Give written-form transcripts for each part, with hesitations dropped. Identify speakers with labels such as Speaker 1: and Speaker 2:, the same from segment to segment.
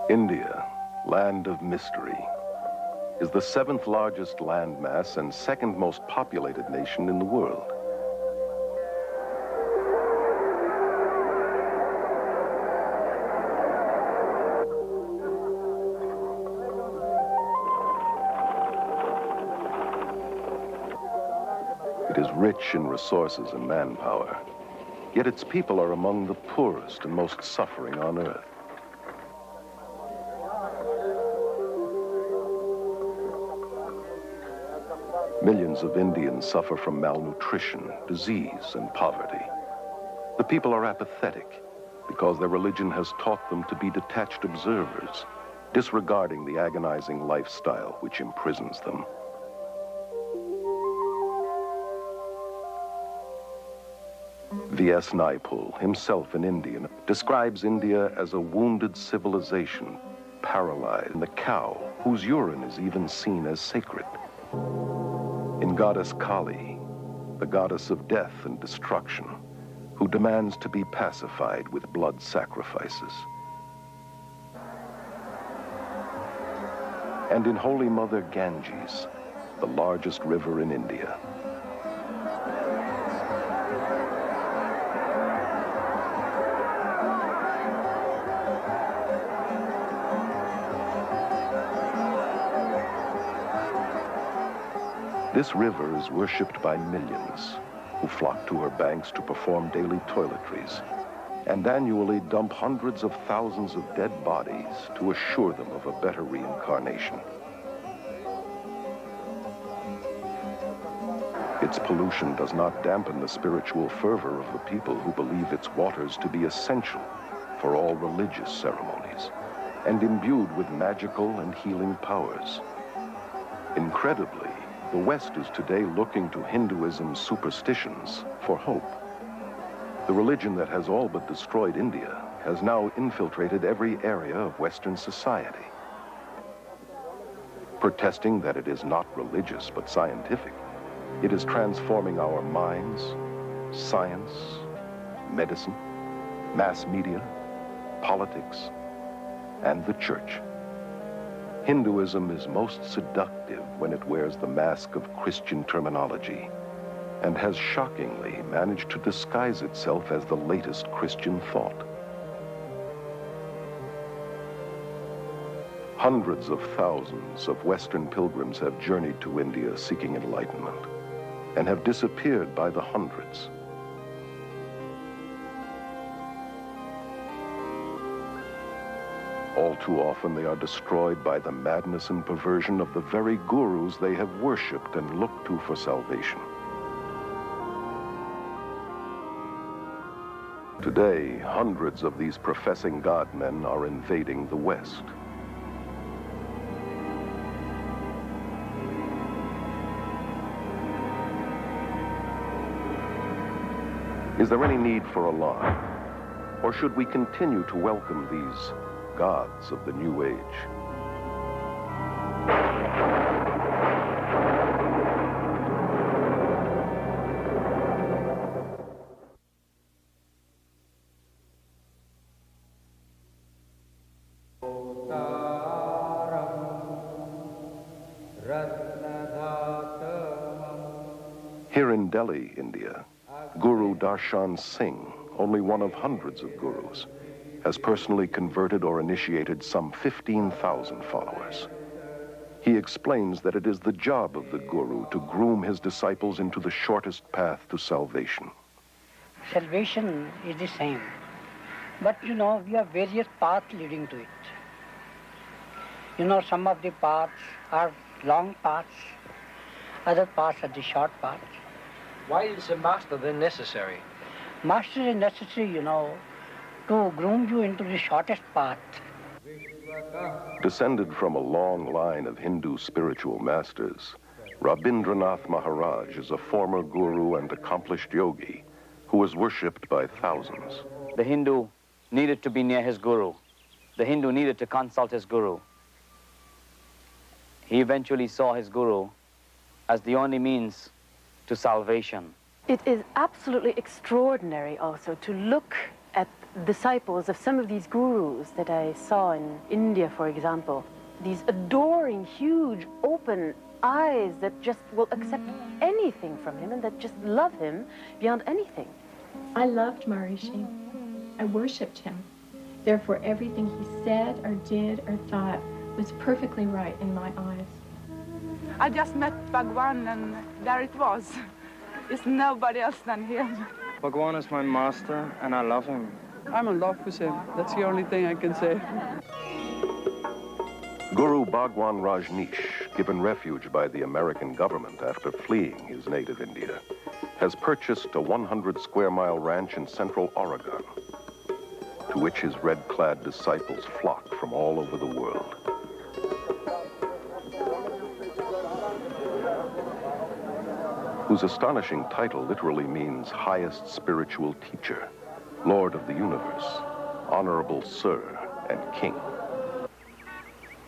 Speaker 1: India, land of mystery, is the 7th largest landmass and 2nd most populated nation in the world. It is rich in resources and manpower, yet its people are among the poorest and most suffering on earth. Millions of Indians suffer from malnutrition, disease, and poverty. The people are apathetic because their religion has taught them to be detached observers, disregarding the agonizing lifestyle which imprisons them. V.S. Naipaul, himself an Indian, describes India as a wounded civilization, paralyzed, and the cow, whose urine is even seen as sacred. In goddess Kali, the goddess of death and destruction, who demands to be pacified with blood sacrifices. And in Holy Mother Ganges, the largest river in India. This river is worshipped by millions who flock to her banks to perform daily toiletries and annually dump hundreds of thousands of dead bodies to assure them of a better reincarnation. Its pollution does not dampen the spiritual fervor of the people who believe its waters to be essential for all religious ceremonies and imbued with magical and healing powers. Incredibly, the West is today looking to Hinduism's superstitions for hope. The religion that has all but destroyed India has now infiltrated every area of Western society. Protesting that it is not religious but scientific, it is transforming our minds, science, medicine, mass media, politics, and the church. Hinduism is most seductive when it wears the mask of Christian terminology and has shockingly managed to disguise itself as the latest Christian thought. Hundreds of thousands of Western pilgrims have journeyed to India seeking enlightenment and have disappeared by the hundreds. All too often they are destroyed by the madness and perversion of the very gurus they have worshipped and looked to for salvation. Today, hundreds of these professing God-men are invading the West. Is there any need for alarm? Or should we continue to welcome these gods of the New Age? Here in Delhi, India, Guru Darshan Singh, only one of hundreds of gurus, has personally converted or initiated some 15,000 followers. He explains that it is the job of the guru to groom his disciples into the shortest path to salvation.
Speaker 2: Salvation is the same, but we have various paths leading to it. Some of the paths are long paths, other paths are the short paths.
Speaker 3: Why is a master then necessary?
Speaker 2: Master is necessary, to groom you into the shortest path.
Speaker 1: Descended from a long line of Hindu spiritual masters, Rabindranath Maharaj is a former guru and accomplished yogi who was worshipped by thousands.
Speaker 4: The Hindu needed to be near his guru. The Hindu needed to consult his guru. He eventually saw his guru as the only means to salvation.
Speaker 5: It is absolutely extraordinary also to look at disciples of some of these gurus that I saw in India, for example. These adoring, huge, open eyes that just will accept anything from him and that just love him beyond anything.
Speaker 6: I loved Maharishi. I worshipped him. Therefore, everything he said or did or thought was perfectly right in my eyes.
Speaker 7: I just met Bhagwan and there it was. It's nobody else than him.
Speaker 8: Bhagwan is my master and I love him.
Speaker 9: I'm in love with him. That's the only thing I can say.
Speaker 1: Guru Bhagwan Rajneesh, given refuge by the American government after fleeing his native India, has purchased a 100-square-mile ranch in central Oregon, to which his red-clad disciples flock from all over the world. Whose astonishing title literally means highest spiritual teacher, Lord of the universe, Honorable Sir, and King.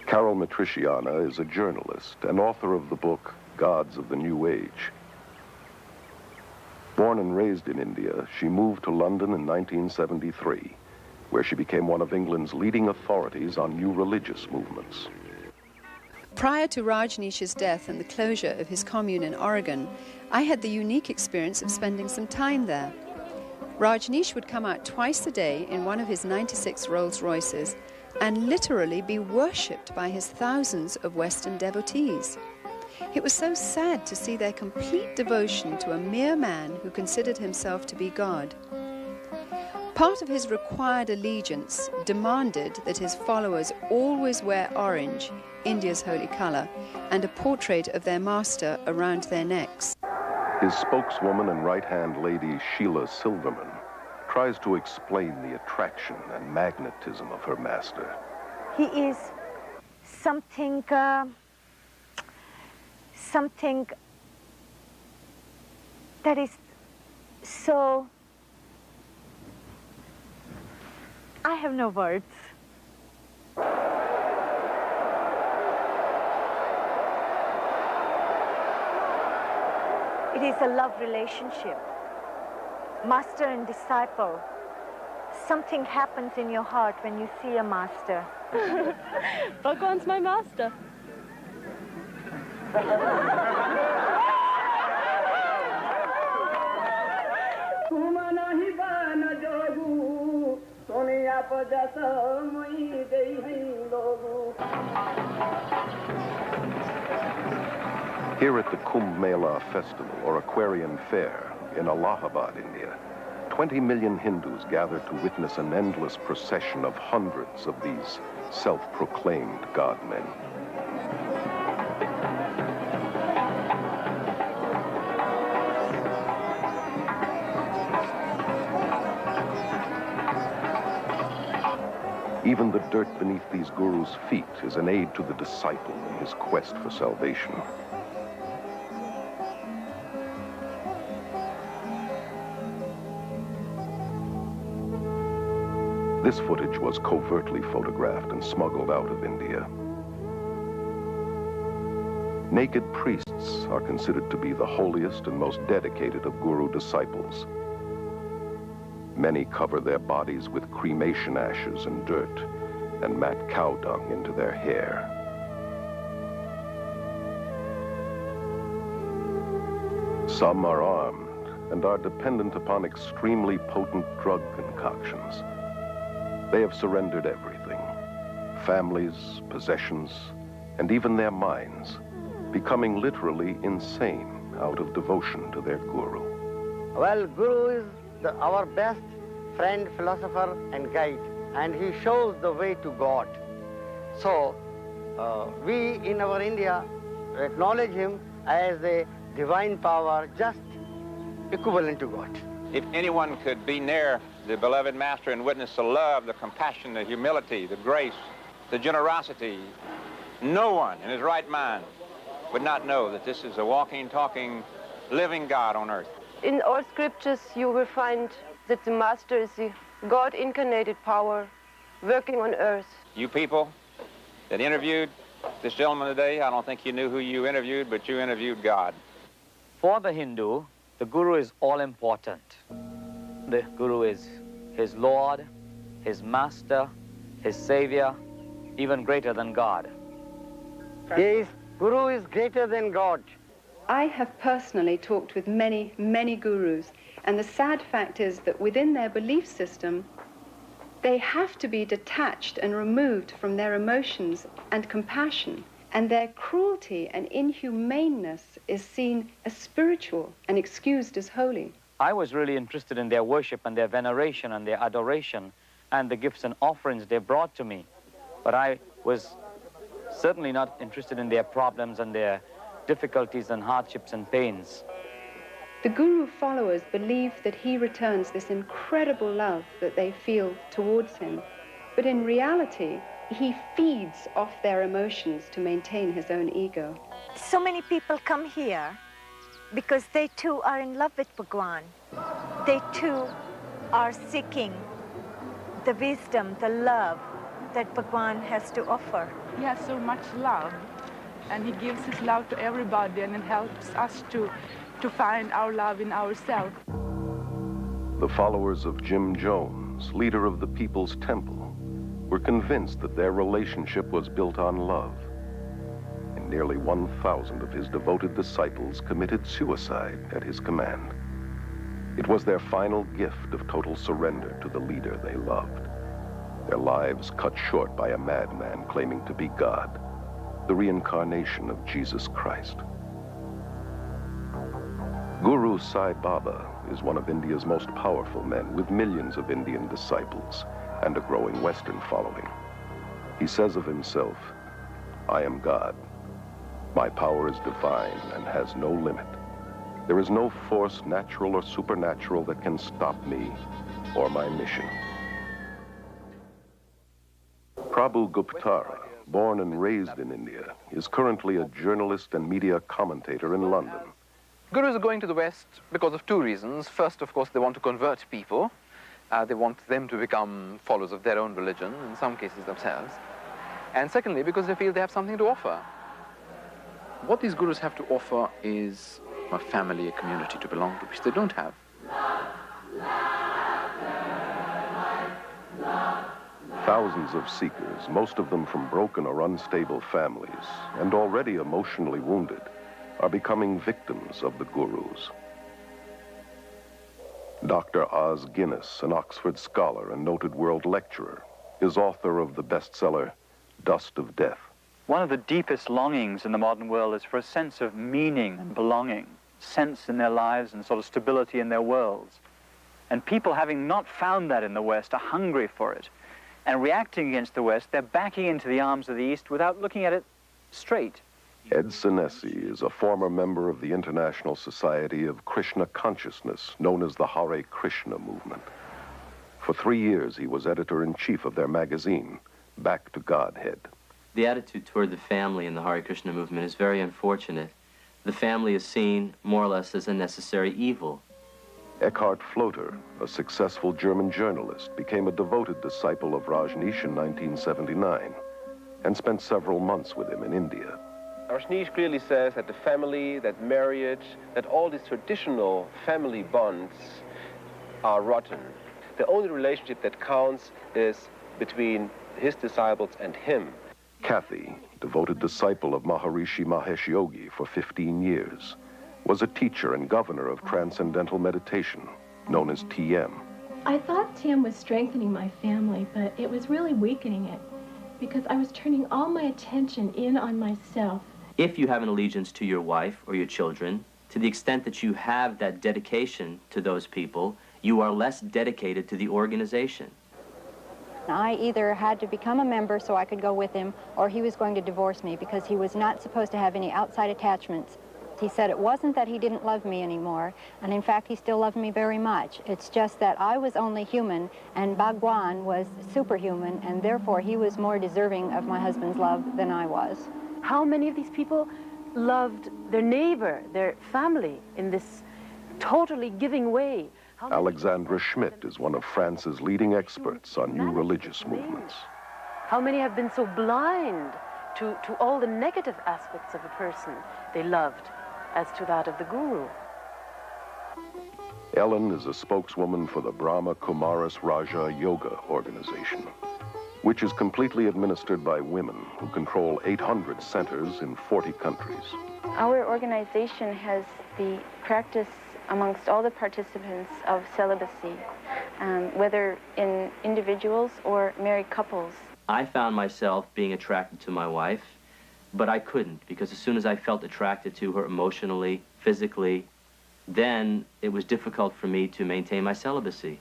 Speaker 1: Carol Matriciana is a journalist and author of the book Gods of the New Age. Born and raised in India, she moved to London in 1973, where she became one of England's leading authorities on new religious movements.
Speaker 10: Prior to Rajneesh's death and the closure of his commune in Oregon, I had the unique experience of spending some time there. Rajneesh would come out twice a day in one of his 96 Rolls Royces and literally be worshipped by his thousands of Western devotees. It was so sad to see their complete devotion to a mere man who considered himself to be God. Part of his required allegiance demanded that his followers always wear orange, India's holy color, and a portrait of their master around their necks.
Speaker 1: His spokeswoman and right-hand lady, Sheila Silverman, tries to explain the attraction and magnetism of her master.
Speaker 11: He is something that is so... I have no words. It is a love relationship. Master and disciple. Something happens in your heart when you see a master.
Speaker 5: Bhagwan's my master.
Speaker 1: Here at the Kumbh Mela Festival, or Aquarian Fair, in Allahabad, India, 20 million Hindus gather to witness an endless procession of hundreds of these self-proclaimed God-men. Even the dirt beneath these gurus' feet is an aid to the disciple in his quest for salvation. This footage was covertly photographed and smuggled out of India. Naked priests are considered to be the holiest and most dedicated of guru disciples. Many cover their bodies with cremation ashes and dirt and mat cow dung into their hair. Some are armed and are dependent upon extremely potent drug concoctions. They have surrendered everything, families, possessions, and even their minds, becoming literally insane out of devotion to their guru.
Speaker 12: Well, Guru is our best friend, philosopher, and guide, and he shows the way to God. So, we in our India acknowledge him as a divine power, just equivalent to God.
Speaker 13: If anyone could be near the beloved Master and witness the love, the compassion, the humility, the grace, the generosity, no one in his right mind would not know that this is a walking, talking, living God on earth.
Speaker 14: In all scriptures you will find that the Master is the God-incarnated power working on earth.
Speaker 13: You people that interviewed this gentleman today, I don't think you knew who you interviewed, but you interviewed God.
Speaker 4: For the Hindu, the Guru is all important. The Guru is his Lord, his master, his savior, even greater than God.
Speaker 12: Guru is greater than God.
Speaker 10: I have personally talked with many, many gurus, and the sad fact is that within their belief system, they have to be detached and removed from their emotions and compassion, and their cruelty and inhumaneness is seen as spiritual and excused as holy.
Speaker 4: I was really interested in their worship and their veneration and their adoration and the gifts and offerings they brought to me, but I was certainly not interested in their problems and their difficulties and hardships and pains.
Speaker 10: The Guru followers believe that he returns this incredible love that they feel towards him, but in reality, he feeds off their emotions to maintain his own ego.
Speaker 11: So many people come here because they too are in love with Bhagwan. They too are seeking the wisdom, the love that Bhagwan has to offer.
Speaker 7: He has so much love, and he gives his love to everybody, and it helps us to find our love in ourselves.
Speaker 1: The followers of Jim Jones, leader of the People's Temple, were convinced that their relationship was built on love. And nearly 1,000 of his devoted disciples committed suicide at his command. It was their final gift of total surrender to the leader they loved. Their lives cut short by a madman claiming to be God, the reincarnation of Jesus Christ. Guru Sai Baba is one of India's most powerful men with millions of Indian disciples and a growing Western following. He says of himself, "I am God. My power is divine and has no limit. There is no force, natural or supernatural, that can stop me or my mission." Prabhu Guptara, born and raised in India, is currently a journalist and media commentator in London.
Speaker 15: Gurus are going to the West because of two reasons. First, of course, they want to convert people. They want them to become followers of their own religion, in some cases themselves. And secondly, because they feel they have something to offer. What these gurus have to offer is a family, a community to belong to, which they don't have.
Speaker 1: Thousands of seekers, most of them from broken or unstable families, and already emotionally wounded, are becoming victims of the gurus. Dr. Os Guinness, an Oxford scholar and noted world lecturer, is author of the bestseller, Dust of Death.
Speaker 16: One of the deepest longings in the modern world is for a sense of meaning and belonging, sense in their lives and sort of stability in their worlds. And people, having not found that in the West, are hungry for it. And reacting against the West, they're backing into the arms of the East without looking at it straight.
Speaker 1: Ed Senesi is a former member of the International Society of Krishna Consciousness, known as the Hare Krishna movement. For 3 years, he was editor-in-chief of their magazine, Back to Godhead.
Speaker 17: The attitude toward the family in the Hare Krishna movement is very unfortunate. The family is seen more or less as a necessary evil.
Speaker 1: Eckhart Floater, a successful German journalist, became a devoted disciple of Rajneesh in 1979 and spent several months with him in India.
Speaker 18: Rajneesh clearly says that the family, that marriage, that all these traditional family bonds are rotten. The only relationship that counts is between his disciples and him.
Speaker 1: Kathy, devoted disciple of Maharishi Mahesh Yogi for 15 years, was a teacher and governor of Transcendental Meditation, known as TM.
Speaker 6: I thought Tim was strengthening my family, but it was really weakening it because I was turning all my attention in on myself.
Speaker 17: If you have an allegiance to your wife or your children, to the extent that you have that dedication to those people, you are less dedicated to the organization.
Speaker 19: I either had to become a member so I could go with him, or he was going to divorce me because he was not supposed to have any outside attachments. He said it wasn't that he didn't love me anymore, and in fact he still loved me very much. It's just that I was only human and Bhagwan was superhuman, and therefore he was more deserving of my husband's love than I was.
Speaker 5: How many of these people loved their neighbor, their family, in this totally giving way?
Speaker 1: Alexandra Schmidt is one of France's leading experts on new religious movements.
Speaker 5: How many have been so blind to all the negative aspects of a person they loved as to that of the guru?
Speaker 1: Ellen is a spokeswoman for the Brahma Kumaris Raja Yoga Organization, which is completely administered by women who control 800 centers in 40 countries.
Speaker 5: Our organization has the practice amongst all the participants of celibacy, whether in individuals or married couples.
Speaker 17: I found myself being attracted to my wife, but I couldn't, because as soon as I felt attracted to her emotionally, physically, then it was difficult for me to maintain my celibacy.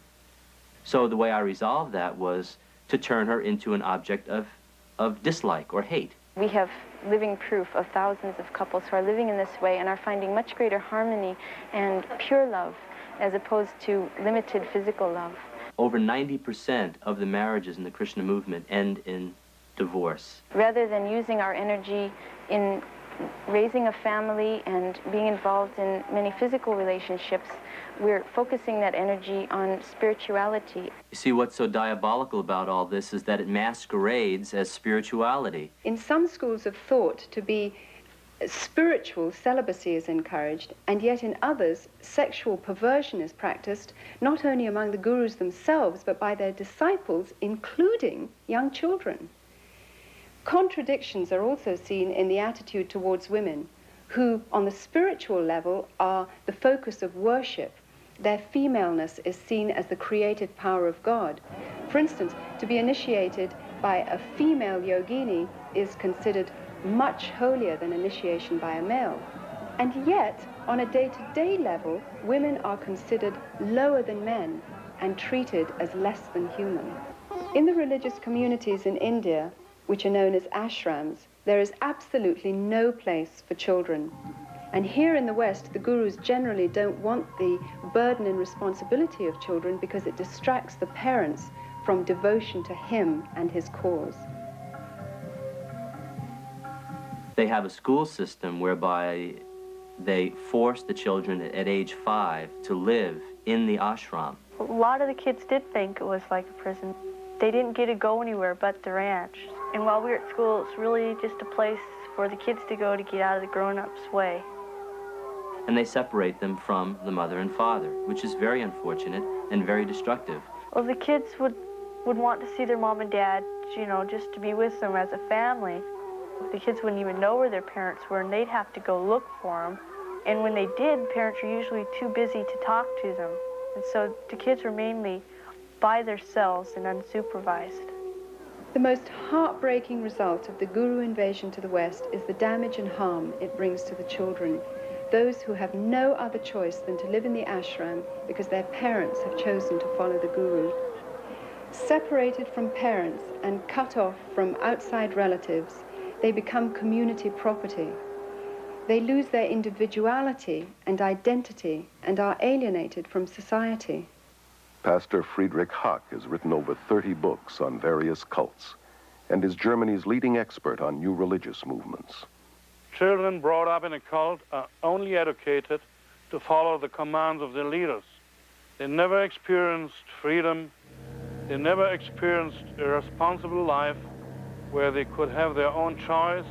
Speaker 17: So the way I resolved that was to turn her into an object of dislike or hate.
Speaker 5: We have living proof of thousands of couples who are living in this way and are finding much greater harmony and pure love as opposed to limited physical love.
Speaker 17: Over 90% of the marriages in the Krishna movement end in divorce.
Speaker 5: Rather than using our energy in raising a family and being involved in many physical relationships, we're focusing that energy on spirituality.
Speaker 17: You see, what's so diabolical about all this is that it masquerades as spirituality.
Speaker 10: In some schools of thought, to be spiritual, celibacy is encouraged, and yet in others, sexual perversion is practiced, not only among the gurus themselves, but by their disciples, including young children. Contradictions are also seen in the attitude towards women, who, on the spiritual level, are the focus of worship. Their femaleness is seen as the creative power of God. For instance, to be initiated by a female yogini is considered much holier than initiation by a male. And yet, on a day-to-day level, women are considered lower than men and treated as less than human. In the religious communities in India, which are known as ashrams, there is absolutely no place for children. And here in the West, the gurus generally don't want the burden and responsibility of children because it distracts the parents from devotion to him and his cause.
Speaker 17: They have a school system whereby they force the children at age 5 to live in the ashram.
Speaker 20: A lot of the kids did think it was like a prison. They didn't get to go anywhere but the ranch. And while we were at school, it's really just a place for the kids to go to get out of the grown-ups' way.
Speaker 17: And they separate them from the mother and father, which is very unfortunate and very destructive.
Speaker 20: Well, the kids would want to see their mom and dad, you know, just to be with them as a family. The kids wouldn't even know where their parents were, and they'd have to go look for them. And when they did, parents were usually too busy to talk to them. And so the kids were mainly by themselves and unsupervised.
Speaker 10: The most heartbreaking result of the guru invasion to the West is the damage and harm it brings to the children, those who have no other choice than to live in the ashram because their parents have chosen to follow the guru. Separated from parents and cut off from outside relatives, they become community property. They lose their individuality and identity and are alienated from society.
Speaker 1: Pastor Friedrich Hack has written over 30 books on various cults and is Germany's leading expert on new religious movements.
Speaker 21: Children brought up in a cult are only educated to follow the commands of their leaders. They never experienced freedom. They never experienced a responsible life where they could have their own choice,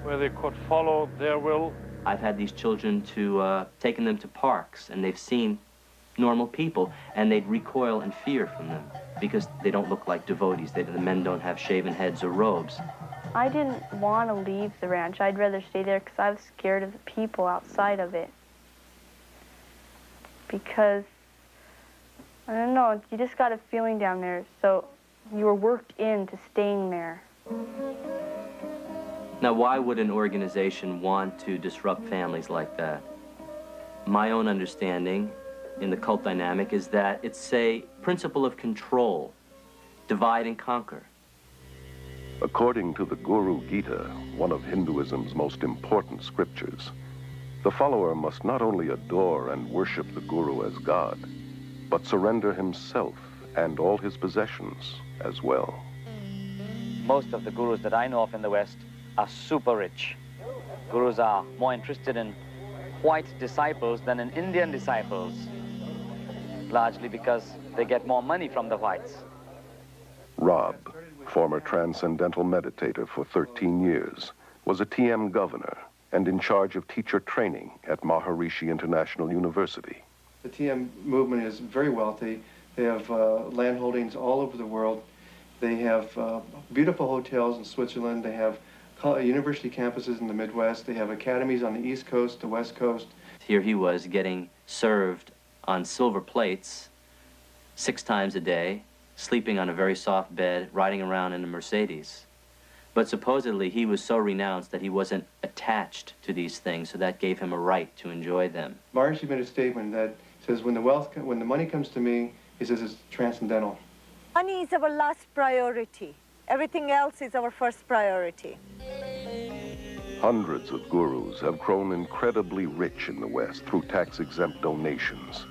Speaker 21: where they could follow their will.
Speaker 17: I've had these children taken them to parks, and they've seen normal people, and they'd recoil in fear from them because they don't look like devotees. The men don't have shaven heads or robes.
Speaker 20: I didn't want to leave the ranch. I'd rather stay there because I was scared of the people outside of it. Because, I don't know, you just got a feeling down there, so you were worked into staying there.
Speaker 17: Now, why would an organization want to disrupt families like that? My own understanding in the cult dynamic is that it's a principle of control, divide and conquer.
Speaker 1: According to the Guru Gita, one of Hinduism's most important scriptures, the follower must not only adore and worship the Guru as God, but surrender himself and all his possessions as well.
Speaker 4: Most of the gurus that I know of in the West are super rich. Gurus are more interested in white disciples than in Indian disciples, largely because they get more money from the whites.
Speaker 1: Rob, former transcendental meditator for 13 years, was a TM governor and in charge of teacher training at Maharishi International University.
Speaker 3: The TM movement is very wealthy. They have land holdings all over the world. They have beautiful hotels in Switzerland. They have university campuses in the Midwest. They have academies on the East Coast, the West Coast.
Speaker 17: Here he was getting served on silver plates 6 times a day, sleeping on a very soft bed, riding around in a Mercedes. But supposedly he was so renounced that he wasn't attached to these things, so that gave him a right to enjoy them.
Speaker 3: Maharishi made a statement that says, when the money comes to me, he says it's transcendental.
Speaker 11: Money is our last priority. Everything else is our first priority.
Speaker 1: Hundreds of gurus have grown incredibly rich in the West through tax-exempt donations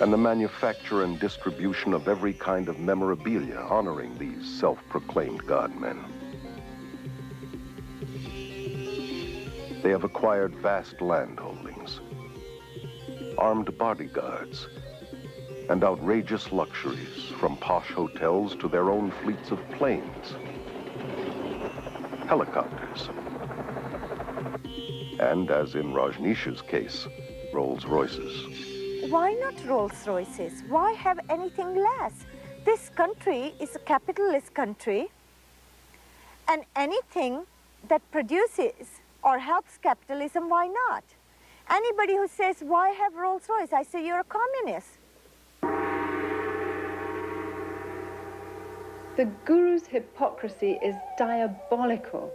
Speaker 1: and the manufacture and distribution of every kind of memorabilia honoring these self-proclaimed God-men. They have acquired vast land holdings, armed bodyguards, and outrageous luxuries, from posh hotels to their own fleets of planes, helicopters, and, as in Rajneesh's case, Rolls-Royces.
Speaker 11: Why not Rolls-Royces? Why have anything less? This country is a capitalist country, and anything that produces or helps capitalism, why not? Anybody who says, why have Rolls-Royce? I say, you're a communist.
Speaker 10: The guru's hypocrisy is diabolical.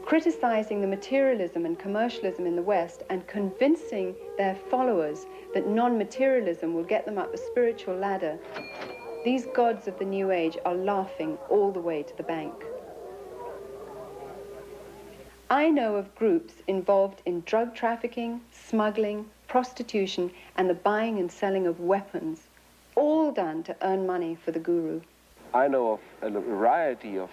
Speaker 10: Criticizing the materialism and commercialism in the West and convincing their followers that non-materialism will get them up the spiritual ladder, these gods of the New Age are laughing all the way to the bank. I know of groups involved in drug trafficking, smuggling, prostitution, and the buying and selling of weapons, all done to earn money for the guru.
Speaker 18: I know of a variety of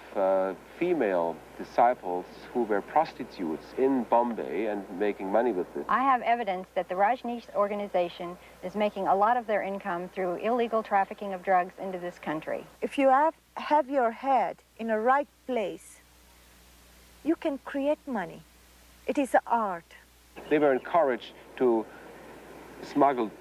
Speaker 18: female disciples who were prostitutes in Bombay and making money with it.
Speaker 19: I have evidence that the Rajneesh organization is making a lot of their income through illegal trafficking of drugs into this country.
Speaker 11: If you have your head in a right place, you can create money. It is an art.
Speaker 18: They were encouraged to smuggle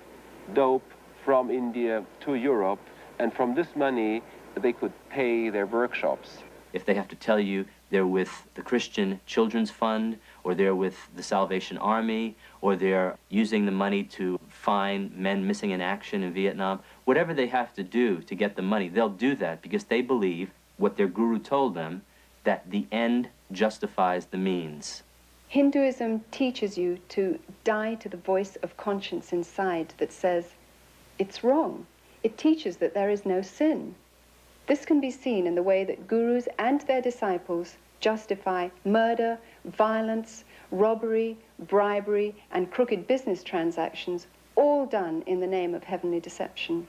Speaker 18: dope from India to Europe, and from this money they could pay their workshops.
Speaker 17: If they have to tell you they're with the Christian Children's Fund, or they're with the Salvation Army, or they're using the money to find men missing in action in Vietnam, whatever they have to do to get the money, they'll do that because they believe what their guru told them, that the end justifies the means.
Speaker 10: Hinduism teaches you to die to the voice of conscience inside that says, it's wrong. It teaches that there is no sin. This can be seen in the way that gurus and their disciples justify murder, violence, robbery, bribery, and crooked business transactions, all done in the name of heavenly deception.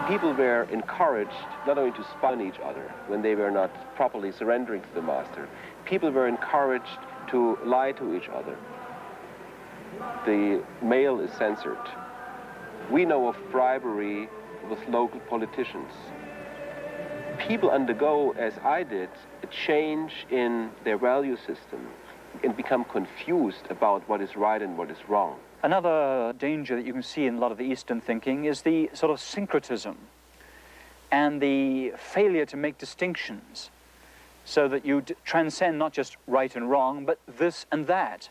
Speaker 18: People were encouraged not only to spy on each other when they were not properly surrendering to the master. People were encouraged to lie to each other. The mail is censored. We know of bribery with local politicians. People undergo, as I did, a change in their value system and become confused about what is right and what is wrong.
Speaker 16: Another danger that you can see in a lot of the Eastern thinking is the sort of syncretism and the failure to make distinctions so that you transcend not just right and wrong, but this and that.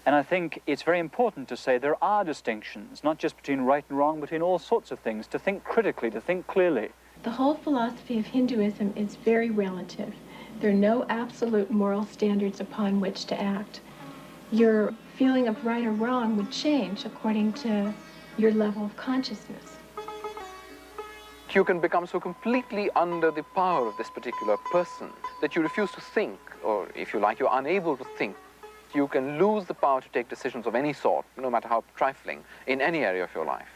Speaker 16: And I think it's very important to say there are distinctions, not just between right and wrong, between all sorts of things, to think critically, to think clearly.
Speaker 6: The whole philosophy of Hinduism is very relative. There are no absolute moral standards upon which to act. Your feeling of right or wrong would change according to your level of consciousness.
Speaker 15: You can become so completely under the power of this particular person that you refuse to think, or if you like, you're unable to think. You can lose the power to take decisions of any sort, no matter how trifling, in any area of your life.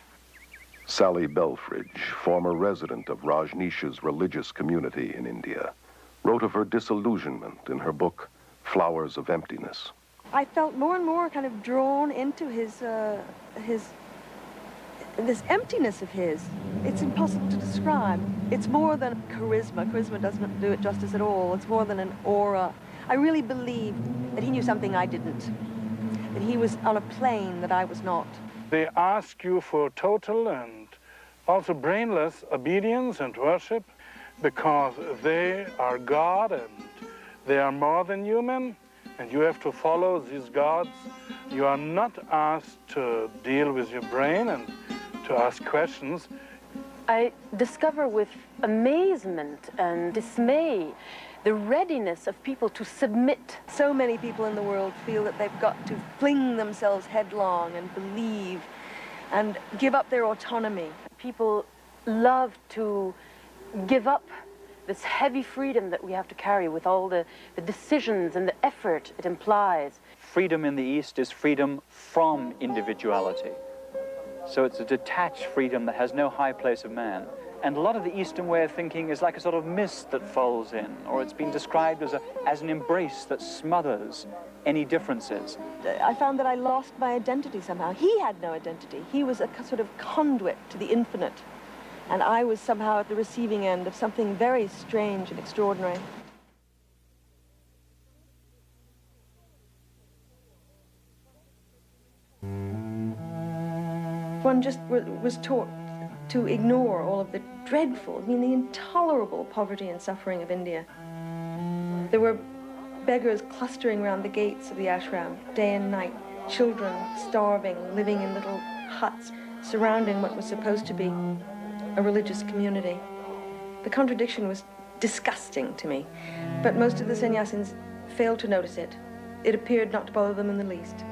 Speaker 1: Sally Belfridge, former resident of Rajneesh's religious community in India, wrote of her disillusionment in her book, Flowers of Emptiness.
Speaker 22: I felt more and more kind of drawn into this emptiness of his. It's impossible to describe. It's more than charisma. Charisma doesn't do it justice at all. It's more than an aura. I really believe that he knew something I didn't. that he was on a plane that I was not.
Speaker 21: They ask you for total and also brainless obedience and worship because they are God and they are more than human, and you have to follow these gods. You are not asked to deal with your brain and to ask questions.
Speaker 5: I discover with amazement and dismay the readiness of people to submit.
Speaker 22: So many people in the world feel that they've got to fling themselves headlong and believe and give up their autonomy.
Speaker 5: People love to give up this heavy freedom that we have to carry with all the decisions and the effort it implies.
Speaker 16: Freedom in the East is freedom from individuality. So it's a detached freedom that has no high place of man. And a lot of the Eastern way of thinking is like a sort of mist that falls in, or it's been described as an embrace that smothers any differences.
Speaker 22: I found that I lost my identity somehow. He had no identity. He was a sort of conduit to the infinite. And I was somehow at the receiving end of something very strange and extraordinary. One just was taught to ignore all of the dreadful, the intolerable poverty and suffering of India. There were beggars clustering around the gates of the ashram, day and night, children starving, living in little huts, surrounding what was supposed to be a religious community. The contradiction was disgusting to me, but most of the sannyasins failed to notice it. It appeared not to bother them in the least.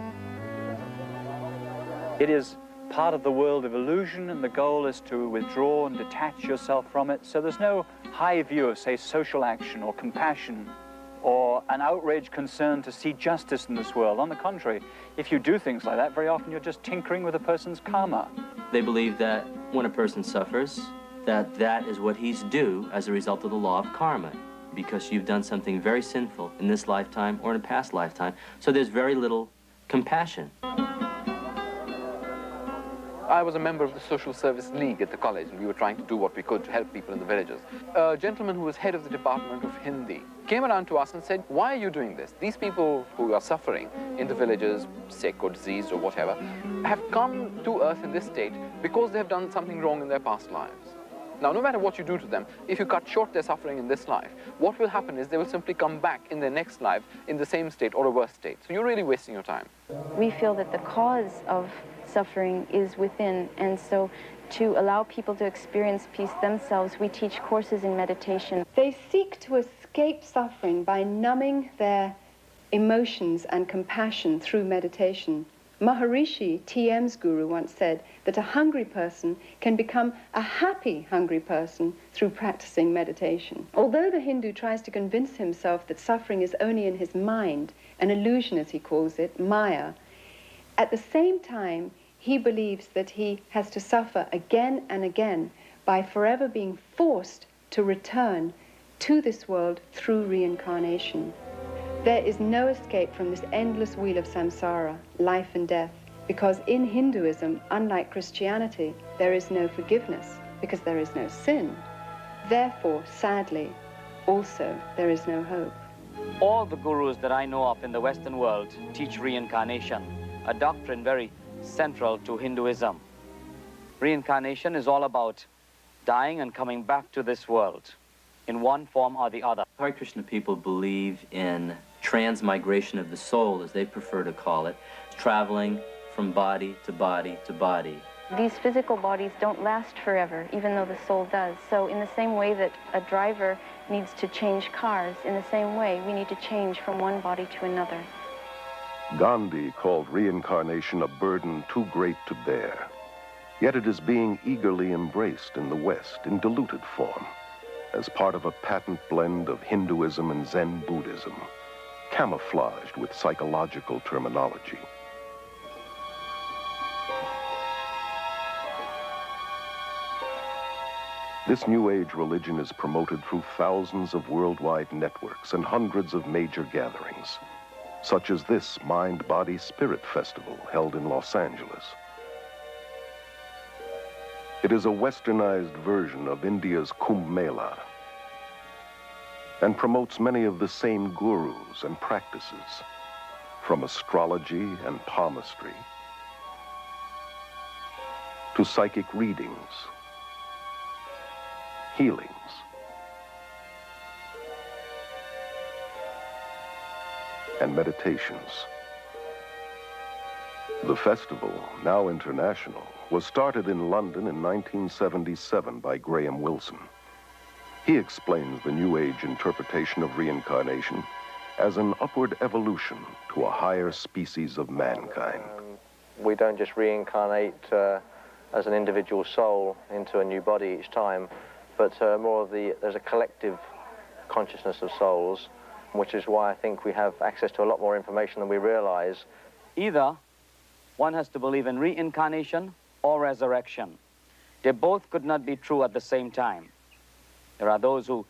Speaker 16: It is part of the world of illusion, and the goal is to withdraw and detach yourself from it. So there's no high view of, say, social action or compassion or an outraged concern to see justice in this world. On the contrary, if you do things like that, very often you're just tinkering with a person's karma.
Speaker 17: They believe that when a person suffers, that is what he's due as a result of the law of karma, because you've done something very sinful in this lifetime or in a past lifetime. So there's very little compassion.
Speaker 15: I was a member of the Social Service League at the college, and we were trying to do what we could to help people in the villages. A gentleman who was head of the Department of Hindi came around to us and said, "Why are you doing this? These people who are suffering in the villages, sick or diseased or whatever, have come to earth in this state because they have done something wrong in their past lives. Now, no matter what you do to them, if you cut short their suffering in this life, what will happen is they will simply come back in their next life in the same state or a worse state. So you're really wasting your time."
Speaker 19: We feel that the cause of suffering is within, and so to allow people to experience peace themselves, we teach courses in meditation.
Speaker 10: They seek to escape suffering by numbing their emotions and compassion through meditation. Maharishi, TM's guru, once said that a hungry person can become a happy hungry person through practicing meditation. Although the Hindu tries to convince himself that suffering is only in his mind, an illusion as he calls it, Maya, at the same time, he believes that he has to suffer again and again by forever being forced to return to this world through reincarnation. There is no escape from this endless wheel of samsara, life and death, because in Hinduism, unlike Christianity, there is no forgiveness, because there is no sin. Therefore, sadly, also, there is no hope.
Speaker 4: All the gurus that I know of in the Western world teach reincarnation, a doctrine very central to Hinduism. Reincarnation is all about dying and coming back to this world in one form or the other.
Speaker 17: Hare Krishna people believe in transmigration of the soul, as they prefer to call it, traveling from body to body to body.
Speaker 19: These physical bodies don't last forever, even though the soul does. So in the same way that a driver needs to change cars, in the same way we need to change from one body to another.
Speaker 1: Gandhi called reincarnation a burden too great to bear. Yet it is being eagerly embraced in the West in diluted form, as part of a patent blend of Hinduism and Zen Buddhism, camouflaged with psychological terminology. This New Age religion is promoted through thousands of worldwide networks and hundreds of major gatherings, such as this Mind, Body, Spirit Festival held in Los Angeles. It is a westernized version of India's Kumbh Mela and promotes many of the same gurus and practices. from astrology and palmistry to psychic readings, healings, and meditations. The festival, now international, was started in London in 1977 by Graham Wilson. He explains the New Age interpretation of reincarnation as an upward evolution to a higher species of mankind.
Speaker 2: We don't just reincarnate as an individual soul into a new body each time, but more of there's a collective consciousness of souls, which is why I think we have access to a lot more information than we realize.
Speaker 4: Either one has to believe in reincarnation or resurrection. They both could not be true at the same time. There are those who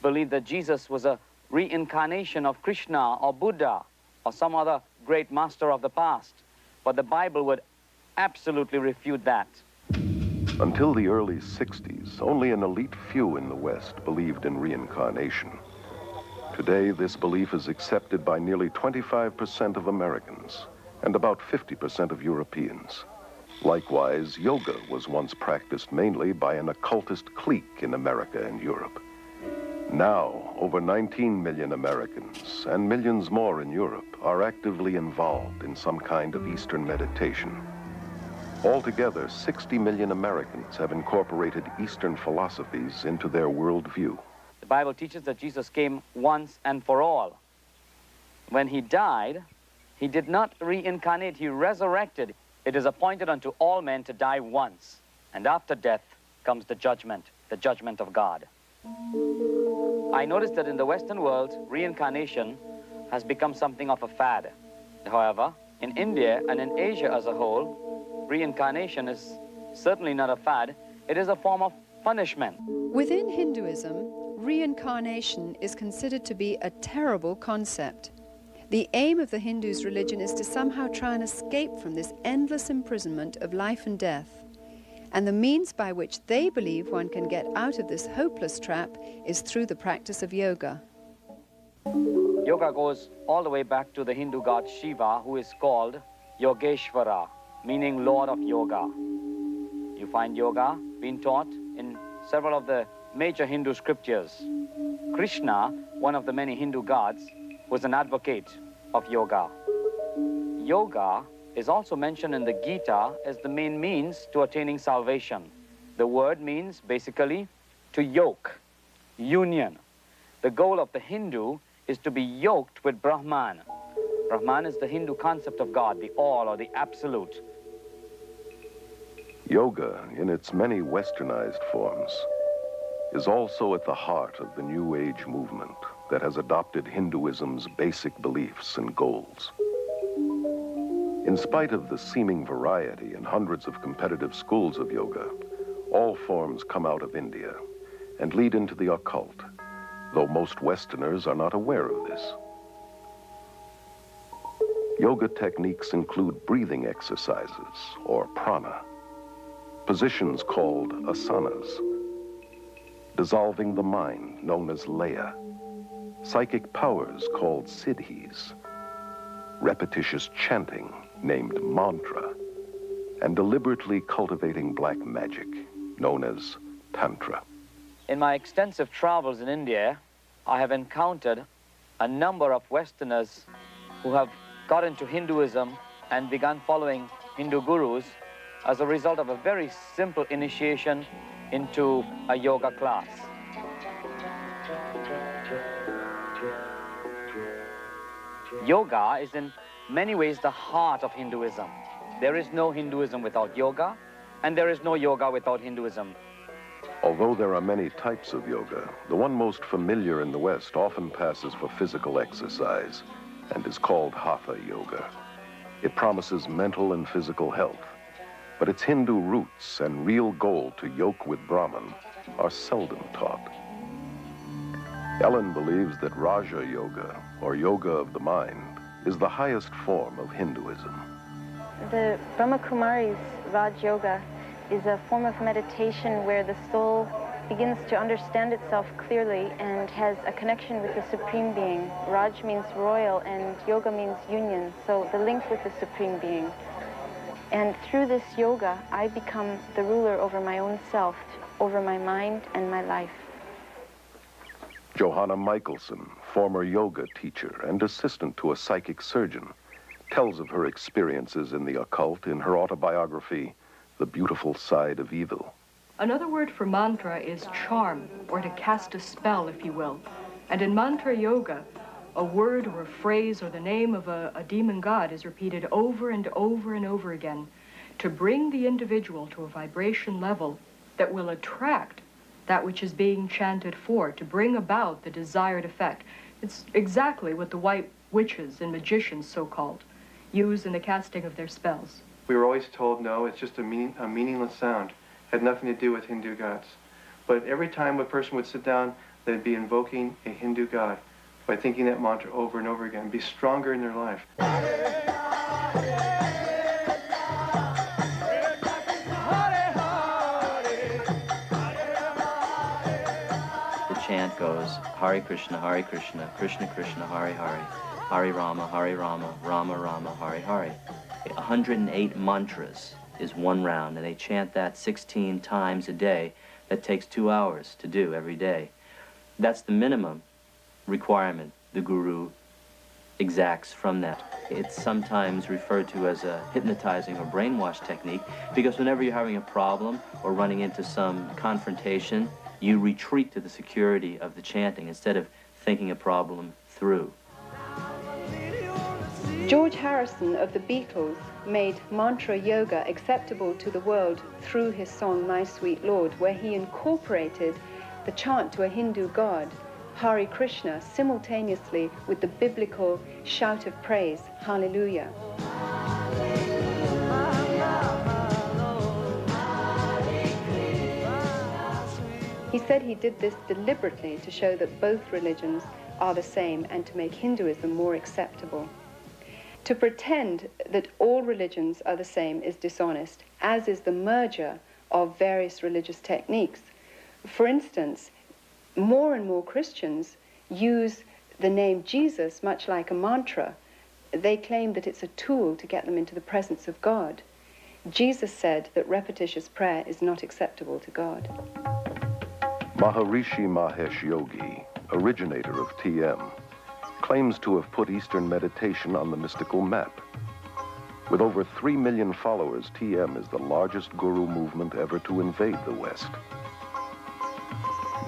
Speaker 4: believe that Jesus was a reincarnation of Krishna or Buddha or some other great master of the past, but the Bible would absolutely refute that.
Speaker 1: Until the early 60s, only an elite few in the West believed in reincarnation. Today, this belief is accepted by nearly 25% of Americans and about 50% of Europeans. Likewise, yoga was once practiced mainly by an occultist clique in America and Europe. Now, over 19 million Americans and millions more in Europe are actively involved in some kind of Eastern meditation. Altogether, 60 million Americans have incorporated Eastern philosophies into their worldview.
Speaker 4: The Bible teaches that Jesus came once and for all. When he died, he did not reincarnate, he resurrected. It is appointed unto all men to die once, and after death comes the judgment of God. I noticed that in the Western world, reincarnation has become something of a fad. However, in India and in Asia as a whole, reincarnation is certainly not a fad. It is a form of punishment.
Speaker 10: Within Hinduism, reincarnation is considered to be a terrible concept. The aim of the Hindus' religion is to somehow try and escape from this endless imprisonment of life and death. And the means by which they believe one can get out of this hopeless trap is through the practice of yoga.
Speaker 4: Yoga goes all the way back to the Hindu god Shiva, who is called Yogeshwara, meaning Lord of Yoga. You find yoga being taught in several of the major Hindu scriptures. Krishna, one of the many Hindu gods, was an advocate of yoga. Yoga is also mentioned in the Gita as the main means to attaining salvation. The word means basically to yoke, union. The goal of the Hindu is to be yoked with Brahman. Brahman is the Hindu concept of God, the all or the absolute.
Speaker 1: Yoga, in its many westernized forms, is also at the heart of the New Age movement that has adopted Hinduism's basic beliefs and goals. In spite of the seeming variety and hundreds of competitive schools of yoga, all forms come out of India and lead into the occult, though most Westerners are not aware of this. Yoga techniques include breathing exercises, or prana, positions called asanas, dissolving the mind, known as laya, psychic powers called siddhis, repetitious chanting, named mantra, and deliberately cultivating black magic, known as tantra.
Speaker 4: In my extensive travels in India, I have encountered a number of Westerners who have got into Hinduism and begun following Hindu gurus as a result of a very simple initiation into a yoga class. Yoga is in many ways the heart of Hinduism. There is no Hinduism without yoga, and there is no yoga without Hinduism.
Speaker 1: Although there are many types of yoga, the one most familiar in the West often passes for physical exercise and is called Hatha Yoga. It promises mental and physical health, but its Hindu roots and real goal to yoke with Brahman are seldom taught. Ellen believes that Raja Yoga, or yoga of the mind, is the highest form of Hinduism.
Speaker 19: The Brahma Kumari's Raj Yoga is a form of meditation where the soul
Speaker 8: begins to understand itself clearly and has a connection with the Supreme Being. Raj means royal and yoga means union, so the link with the Supreme Being. And through this yoga, I become the ruler over my own self, over my mind and my life.
Speaker 1: Johanna Michelson, former yoga teacher and assistant to a psychic surgeon, tells of her experiences in the occult in her autobiography, The Beautiful Side of Evil.
Speaker 9: Another word for mantra is charm, or to cast a spell, if you will. And in mantra yoga, a word or a phrase or the name of a demon god is repeated over and over and over again to bring the individual to a vibration level that will attract that which is being chanted for, to bring about the desired effect. It's exactly what the white witches and magicians, so-called, use in the casting of their spells.
Speaker 3: We were always told, no, it's just a meaningless sound. Had nothing to do with Hindu gods. But every time a person would sit down, they'd be invoking a Hindu god by thinking that mantra over and over again, be stronger in their life.
Speaker 17: The chant goes, Hare Krishna, Krishna Krishna, Hare Hare, Hare Rama, Rama Rama, Hare Hare. 108 mantras is one round, and they chant that 16 times a day. That takes 2 hours to do every day. That's the minimum requirement the guru exacts from that. It's sometimes referred to as a hypnotizing or brainwash technique, because whenever you're having a problem or running into some confrontation, you retreat to the security of the chanting instead of thinking a problem through.
Speaker 10: George Harrison of the Beatles made mantra yoga acceptable to the world through his song My Sweet Lord, where he incorporated the chant to a Hindu god, Hare Krishna, simultaneously with the biblical shout of praise, Hallelujah. He said he did this deliberately to show that both religions are the same and to make Hinduism more acceptable. To pretend that all religions are the same is dishonest, as is the merger of various religious techniques. For instance, more and more Christians use the name Jesus much like a mantra. They claim that it's a tool to get them into the presence of God. Jesus said that repetitious prayer is not acceptable to God.
Speaker 1: Maharishi Mahesh Yogi, originator of TM, claims to have put Eastern meditation on the mystical map. With over 3 million followers, TM is the largest guru movement ever to invade the West.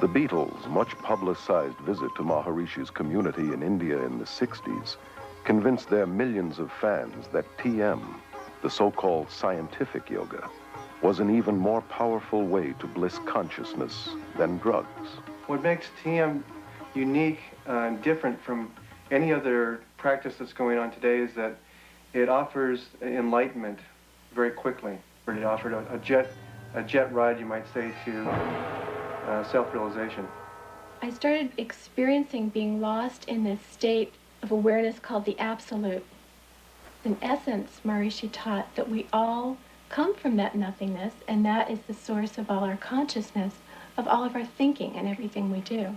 Speaker 1: The Beatles' much publicized visit to Maharishi's community in India in the 60s convinced their millions of fans that TM, the so-called scientific yoga, was an even more powerful way to bliss consciousness than drugs.
Speaker 3: What makes TM unique and different from any other practice that's going on today is that it offers enlightenment very quickly. It offered a jet ride, you might say, to self-realization.
Speaker 6: I started experiencing being lost in this state of awareness called the absolute. In essence, Maharishi taught that we all come from that nothingness, and that is the source of all our consciousness, of all of our thinking and everything we do.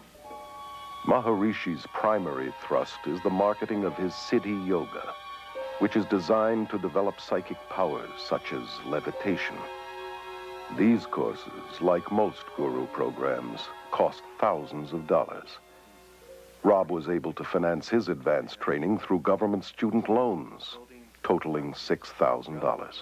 Speaker 1: Maharishi's primary thrust is the marketing of his Siddhi Yoga, which is designed to develop psychic powers such as levitation. These courses, like most guru programs, cost thousands of dollars. Rob was able to finance his advanced training through government student loans, totaling $6,000.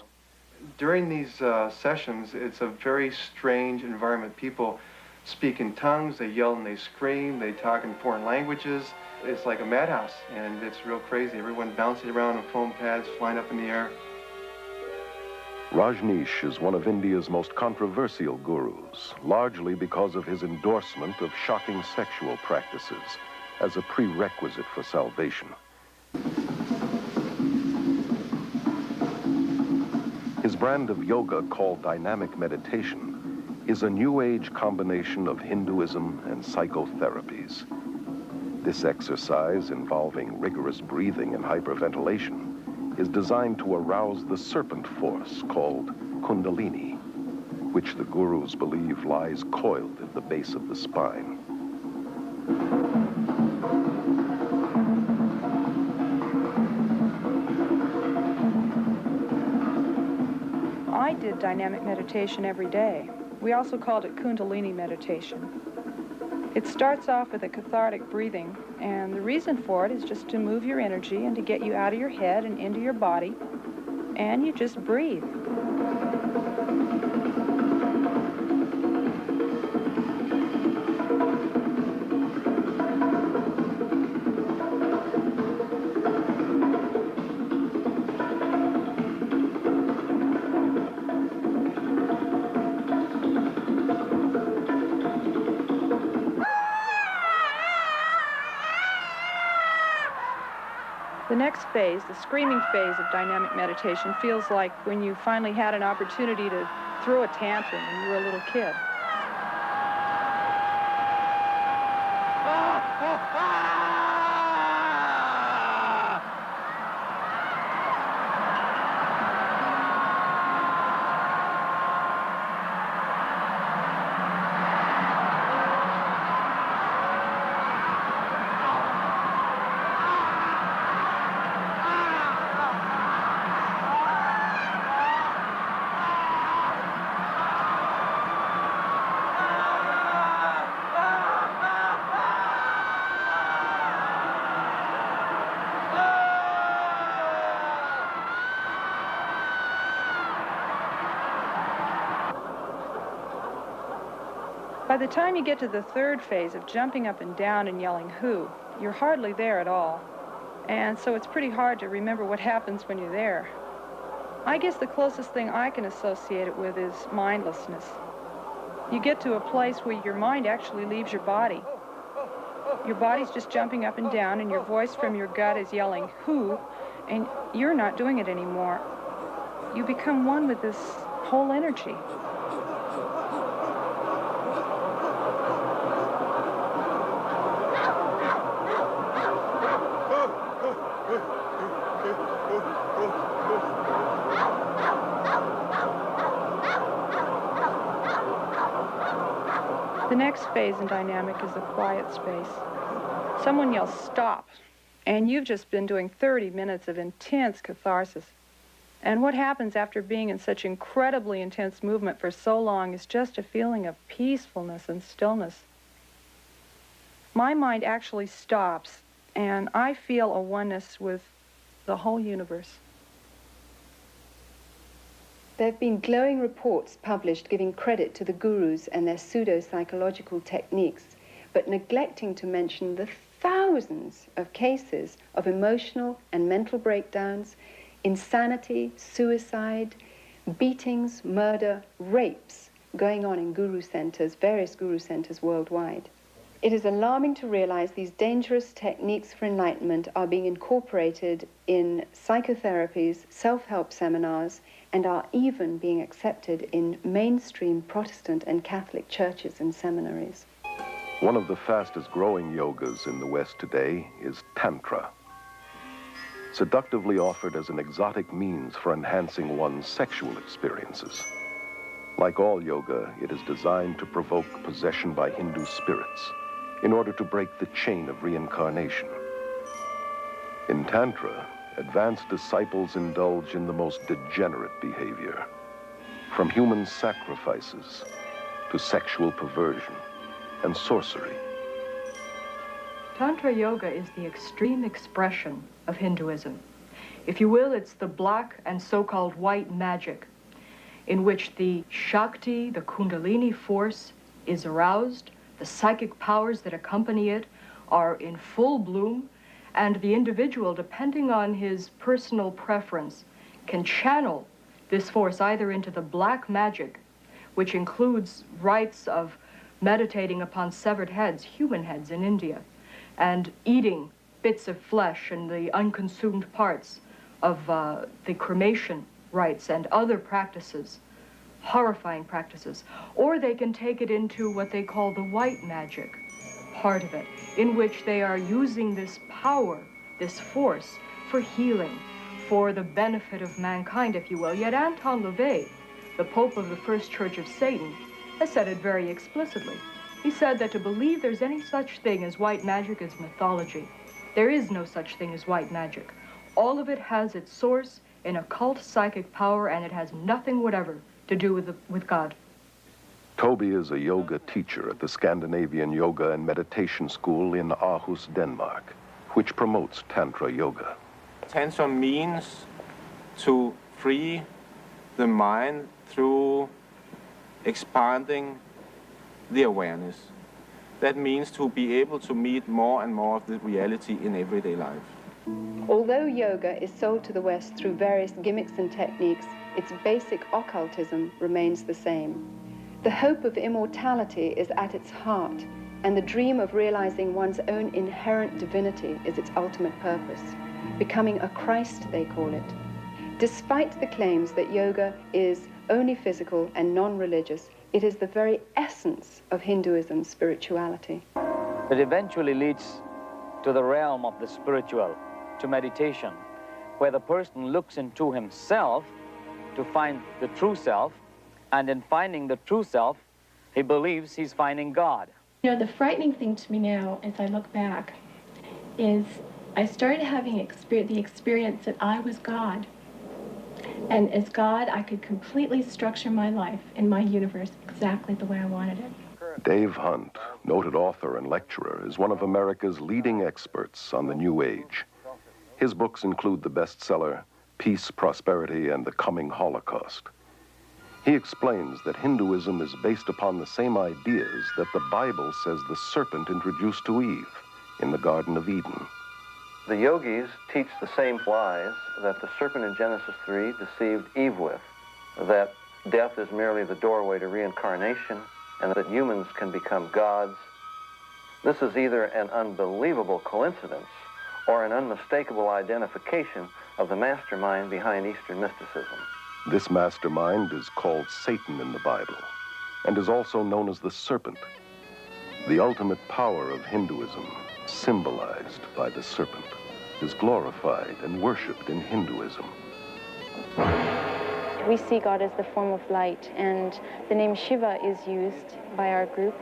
Speaker 3: During these sessions, it's a very strange environment. People speak in tongues, they yell and they scream, they talk in foreign languages. It's like a madhouse, and it's real crazy. Everyone bouncing around on foam pads, flying up in the air.
Speaker 1: Rajneesh is one of India's most controversial gurus, largely because of his endorsement of shocking sexual practices as a prerequisite for salvation. His brand of yoga, called dynamic meditation, is a New Age combination of Hinduism and psychotherapies. This exercise, involving rigorous breathing and hyperventilation, is designed to arouse the serpent force called Kundalini, which the gurus believe lies coiled at the base of the spine.
Speaker 13: I did dynamic meditation every day. We also called it Kundalini meditation. It starts off with a cathartic breathing, and the reason for it is just to move your energy and to get you out of your head and into your body, and you just breathe. The next phase, the screaming phase of dynamic meditation, feels like when you finally had an opportunity to throw a tantrum when you were a little kid. By the time you get to the third phase of jumping up and down and yelling "who," you're hardly there at all. And so it's pretty hard to remember what happens when you're there. I guess the closest thing I can associate it with is mindlessness. You get to a place where your mind actually leaves your body. Your body's just jumping up and down, and your voice from your gut is yelling "who," and you're not doing it anymore. You become one with this whole energy. The next phase in dynamic is the quiet space. Someone yells "stop," and you've just been doing 30 minutes of intense catharsis. And what happens after being in such incredibly intense movement for so long is just a feeling of peacefulness and stillness. My mind actually stops, and I feel a oneness with the whole universe.
Speaker 10: There have been glowing reports published giving credit to the gurus and their pseudo-psychological techniques, but neglecting to mention the thousands of cases of emotional and mental breakdowns, insanity, suicide, beatings, murder, rapes going on in guru centers, various guru centers worldwide. It is alarming to realize these dangerous techniques for enlightenment are being incorporated in psychotherapies, self-help seminars, and are even being accepted in mainstream Protestant and Catholic churches and seminaries.
Speaker 1: One of the fastest growing yogas in the West today is Tantra. Seductively offered as an exotic means for enhancing one's sexual experiences. Like all yoga, it is designed to provoke possession by Hindu spirits in order to break the chain of reincarnation. In Tantra, advanced disciples indulge in the most degenerate behavior, from human sacrifices to sexual perversion and sorcery.
Speaker 9: Tantra yoga is the extreme expression of Hinduism. If you will, it's the black and so-called white magic, in which the Shakti, the Kundalini force, is aroused, the psychic powers that accompany it are in full bloom, and the individual, depending on his personal preference, can channel this force either into the black magic, which includes rites of meditating upon severed heads, human heads in India, and eating bits of flesh and the unconsumed parts of the cremation rites and other practices, horrifying practices. Or they can take it into what they call the white magic part of it, in which they are using this power, this force, for healing, for the benefit of mankind, if you will. Yet Anton LaVey, the Pope of the First Church of Satan, has said it very explicitly. He said that to believe there's any such thing as white magic is mythology. There is no such thing as white magic. All of it has its source in occult psychic power, and it has nothing whatever to do with God.
Speaker 1: Toby is a yoga teacher at the Scandinavian Yoga and Meditation School in Aarhus, Denmark, which promotes Tantra Yoga.
Speaker 12: Tantra means to free the mind through expanding the awareness. That means to be able to meet more and more of the reality in everyday life.
Speaker 10: Although yoga is sold to the West through various gimmicks and techniques, its basic occultism remains the same. The hope of immortality is at its heart, and the dream of realizing one's own inherent divinity is its ultimate purpose. Becoming a Christ, they call it. Despite the claims that yoga is only physical and non-religious, it is the very essence of Hinduism's spirituality.
Speaker 4: It eventually leads to the realm of the spiritual, to meditation, where the person looks into himself to find the true self, and in finding the true self, he believes he's finding God.
Speaker 6: You know, the frightening thing to me now, as I look back, is I started having the experience that I was God. And as God, I could completely structure my life and my universe exactly the way I wanted it.
Speaker 1: Dave Hunt, noted author and lecturer, is one of America's leading experts on the New Age. His books include the bestseller, Peace, Prosperity, and the Coming Holocaust. He explains that Hinduism is based upon the same ideas that the Bible says the serpent introduced to Eve in the Garden of Eden.
Speaker 2: The yogis teach the same lies that the serpent in Genesis 3 deceived Eve with, that death is merely the doorway to reincarnation, and that humans can become gods. This is either an unbelievable coincidence or an unmistakable identification of the mastermind behind Eastern mysticism.
Speaker 1: This mastermind is called Satan in the Bible and is also known as the serpent, the ultimate power of Hinduism, symbolized by the serpent, is glorified and worshipped in Hinduism.
Speaker 8: We see God as the form of light, and the name Shiva is used by our group,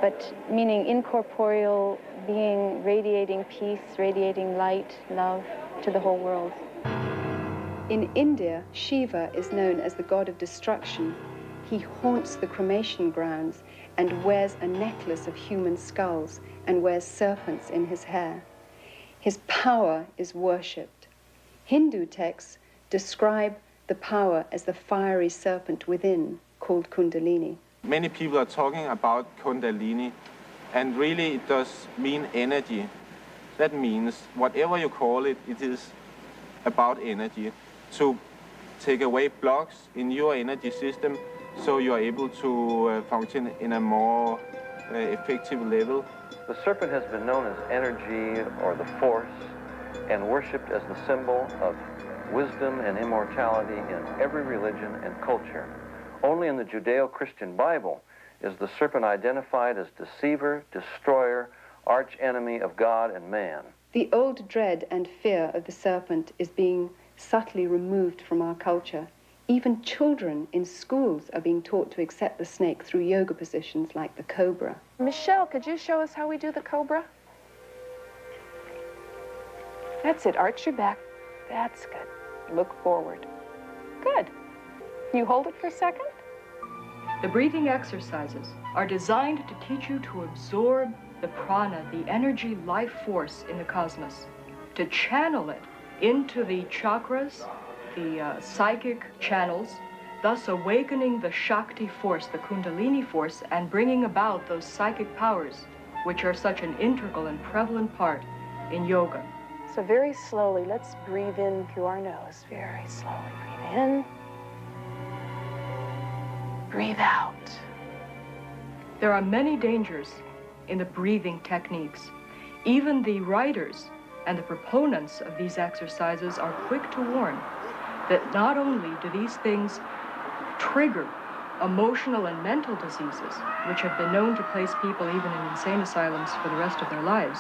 Speaker 8: but meaning incorporeal being, radiating peace, radiating light, love to the whole world.
Speaker 10: In India, Shiva is known as the god of destruction. He haunts the cremation grounds and wears a necklace of human skulls and wears serpents in his hair. His power is worshipped. Hindu texts describe the power as the fiery serpent within, called Kundalini.
Speaker 12: Many people are talking about Kundalini, and really it does mean energy. That means whatever you call it, it is about energy. To take away blocks in your energy system so you are able to function in a more effective level.
Speaker 2: The serpent has been known as energy or the force and worshipped as the symbol of wisdom and immortality in every religion and culture. Only in the Judeo-Christian Bible is the serpent identified as deceiver, destroyer, arch-enemy of God and man.
Speaker 10: The old dread and fear of the serpent is being subtly removed from our culture. Even children in schools are being taught to accept the snake through yoga positions like the cobra.
Speaker 14: Michelle, could you show us how we do the cobra? That's it. Arch your back. That's good. Look forward. Good. You hold it for a second.
Speaker 9: The breathing exercises are designed to teach you to absorb the prana, the energy life force in the cosmos, to channel it into the chakras, the psychic channels, thus awakening the Shakti force, the Kundalini force, and bringing about those psychic powers, which are such an integral and prevalent part in yoga.
Speaker 14: So very slowly, let's breathe in through our nose. Very slowly. Breathe in. Breathe out.
Speaker 9: There are many dangers in the breathing techniques. Even the writers and the proponents of these exercises are quick to warn that not only do these things trigger emotional and mental diseases, which have been known to place people even in insane asylums for the rest of their lives,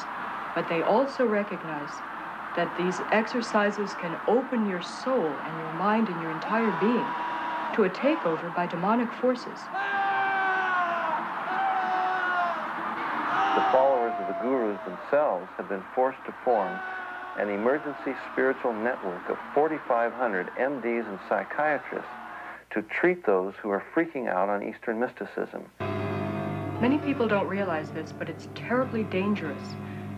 Speaker 9: but they also recognize that these exercises can open your soul and your mind and your entire being to a takeover by demonic forces.
Speaker 2: The followers of the gurus themselves have been forced to form an emergency spiritual network of 4,500 MDs and psychiatrists to treat those who are freaking out on Eastern mysticism.
Speaker 9: Many people don't realize this, but it's terribly dangerous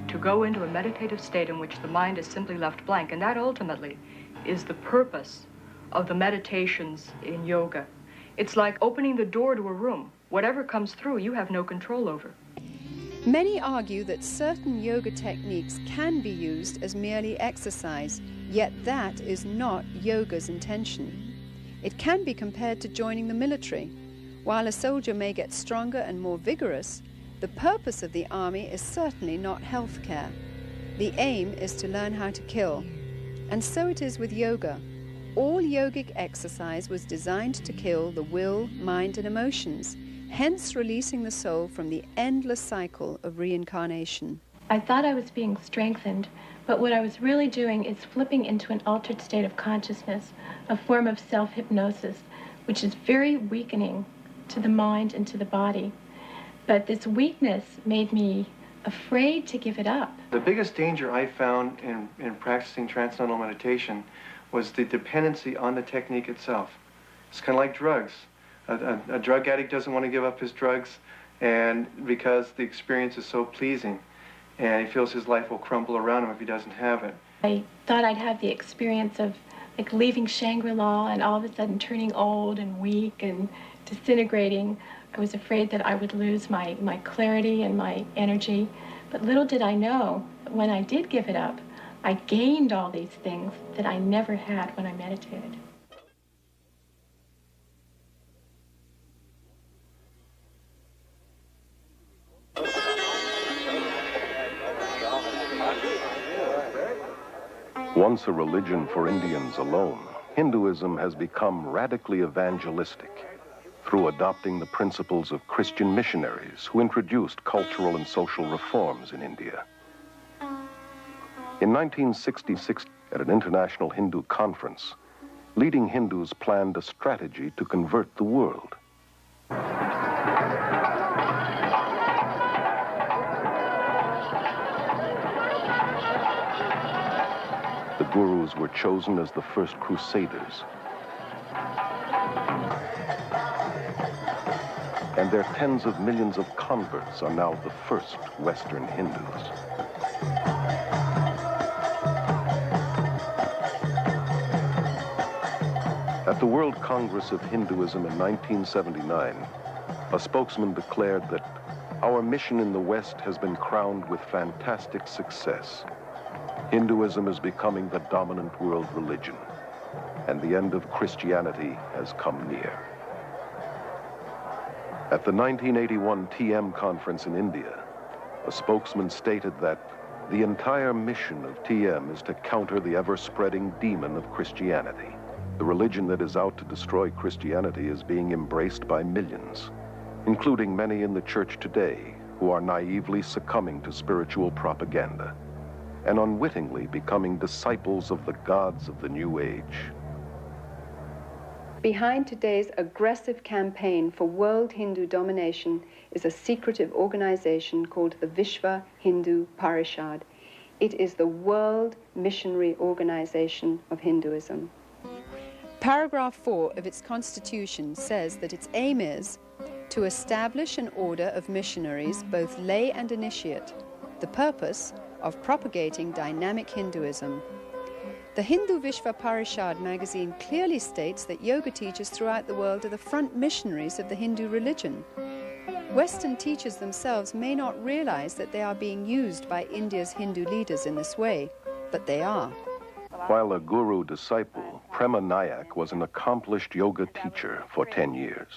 Speaker 9: to go into a meditative state in which the mind is simply left blank, and that ultimately is the purpose of the meditations in yoga. It's like opening the door to a room. Whatever comes through, you have no control over.
Speaker 10: Many argue that certain yoga techniques can be used as merely exercise, yet that is not yoga's intention. It can be compared to joining the military. While a soldier may get stronger and more vigorous, the purpose of the army is certainly not health care. The aim is to learn how to kill. And so it is with yoga. All yogic exercise was designed to kill the will, mind, and emotions, hence releasing the soul from the endless cycle of reincarnation.
Speaker 6: I thought I was being strengthened, but what I was really doing is flipping into an altered state of consciousness, a form of self-hypnosis, which is very weakening to the mind and to the body. But this weakness made me afraid to give it up.
Speaker 3: The biggest danger I found in practicing transcendental meditation was the dependency on the technique itself. It's kind of like drugs. A drug addict doesn't want to give up his drugs, and because the experience is so pleasing, and he feels his life will crumble around him if he doesn't have it.
Speaker 6: I thought I'd have the experience of like leaving Shangri-La and all of a sudden turning old and weak and disintegrating. I was afraid that I would lose my clarity and my energy. But little did I know, when I did give it up, I gained all these things that I never had when I meditated.
Speaker 1: Once a religion for Indians alone, Hinduism has become radically evangelistic through adopting the principles of Christian missionaries who introduced cultural and social reforms in India. In 1966, at an international Hindu conference, leading Hindus planned a strategy to convert the world. The gurus were chosen as the first crusaders, and their tens of millions of converts are now the first Western Hindus. At the World Congress of Hinduism in 1979, a spokesman declared that our mission in the West has been crowned with fantastic success. Hinduism is becoming the dominant world religion, and the end of Christianity has come near. At the 1981 TM conference in India, a spokesman stated that the entire mission of TM is to counter the ever-spreading demon of Christianity. The religion that is out to destroy Christianity is being embraced by millions, including many in the church today who are naively succumbing to spiritual propaganda and unwittingly becoming disciples of the gods of the New Age.
Speaker 10: Behind today's aggressive campaign for world Hindu domination is a secretive organization called the Vishva Hindu Parishad. It is the world missionary organization of Hinduism. Paragraph 4 of its constitution says that its aim is to establish an order of missionaries, both lay and initiate, the purpose of propagating dynamic Hinduism. The Hindu Vishva Parishad magazine clearly states that yoga teachers throughout the world are the front missionaries of the Hindu religion. Western teachers themselves may not realize that they are being used by India's Hindu leaders in this way, but they are.
Speaker 1: While a guru disciple, Prema Nayak was an accomplished yoga teacher for 10 years.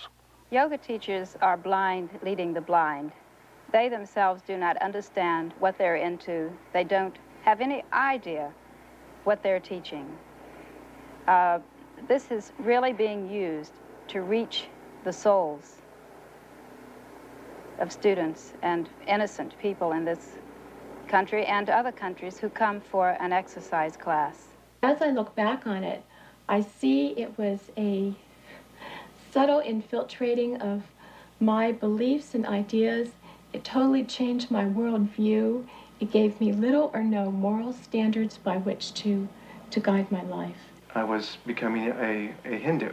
Speaker 7: Yoga teachers are blind leading the blind. They themselves do not understand what they're into. They don't have any idea what they're teaching. This is really being used to reach the souls of students and innocent people in this country and other countries who come for an exercise class.
Speaker 6: As I look back on it, I see it was a subtle infiltrating of my beliefs and ideas. It totally changed my worldview. It gave me little or no moral standards by which to guide my life.
Speaker 3: I was becoming a Hindu,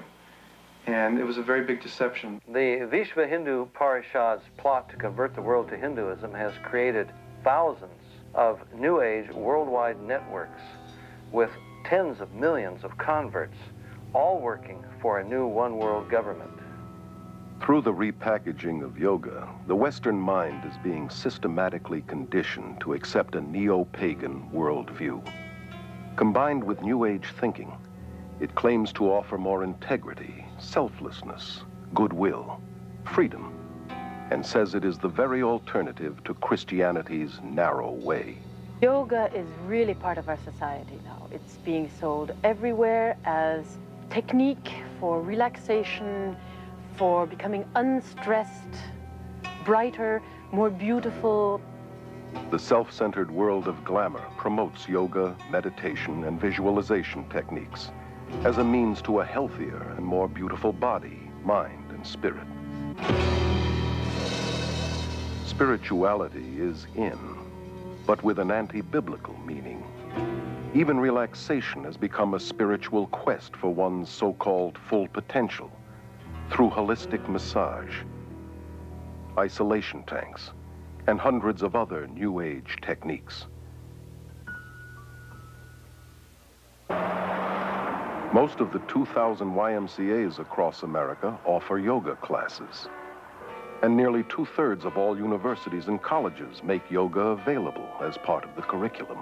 Speaker 3: and it was a very big deception.
Speaker 2: The Vishva Hindu Parishad's plot to convert the world to Hinduism has created thousands of New Age worldwide networks with tens of millions of converts, all working for a new one-world government.
Speaker 1: Through the repackaging of yoga, the Western mind is being systematically conditioned to accept a neo-pagan worldview. Combined with New Age thinking, it claims to offer more integrity, selflessness, goodwill, freedom, and says it is the very alternative to Christianity's narrow way.
Speaker 5: Yoga is really part of our society now. It's being sold everywhere as technique for relaxation, for becoming unstressed, brighter, more beautiful.
Speaker 1: The self-centered world of glamour promotes yoga, meditation, and visualization techniques as a means to a healthier and more beautiful body, mind, and spirit. Spirituality is in, but with an anti-biblical meaning. Even relaxation has become a spiritual quest for one's so-called full potential through holistic massage, isolation tanks, and hundreds of other New Age techniques. Most of the 2,000 YMCAs across America offer yoga classes. And nearly 2/3 of all universities and colleges make yoga available as part of the curriculum.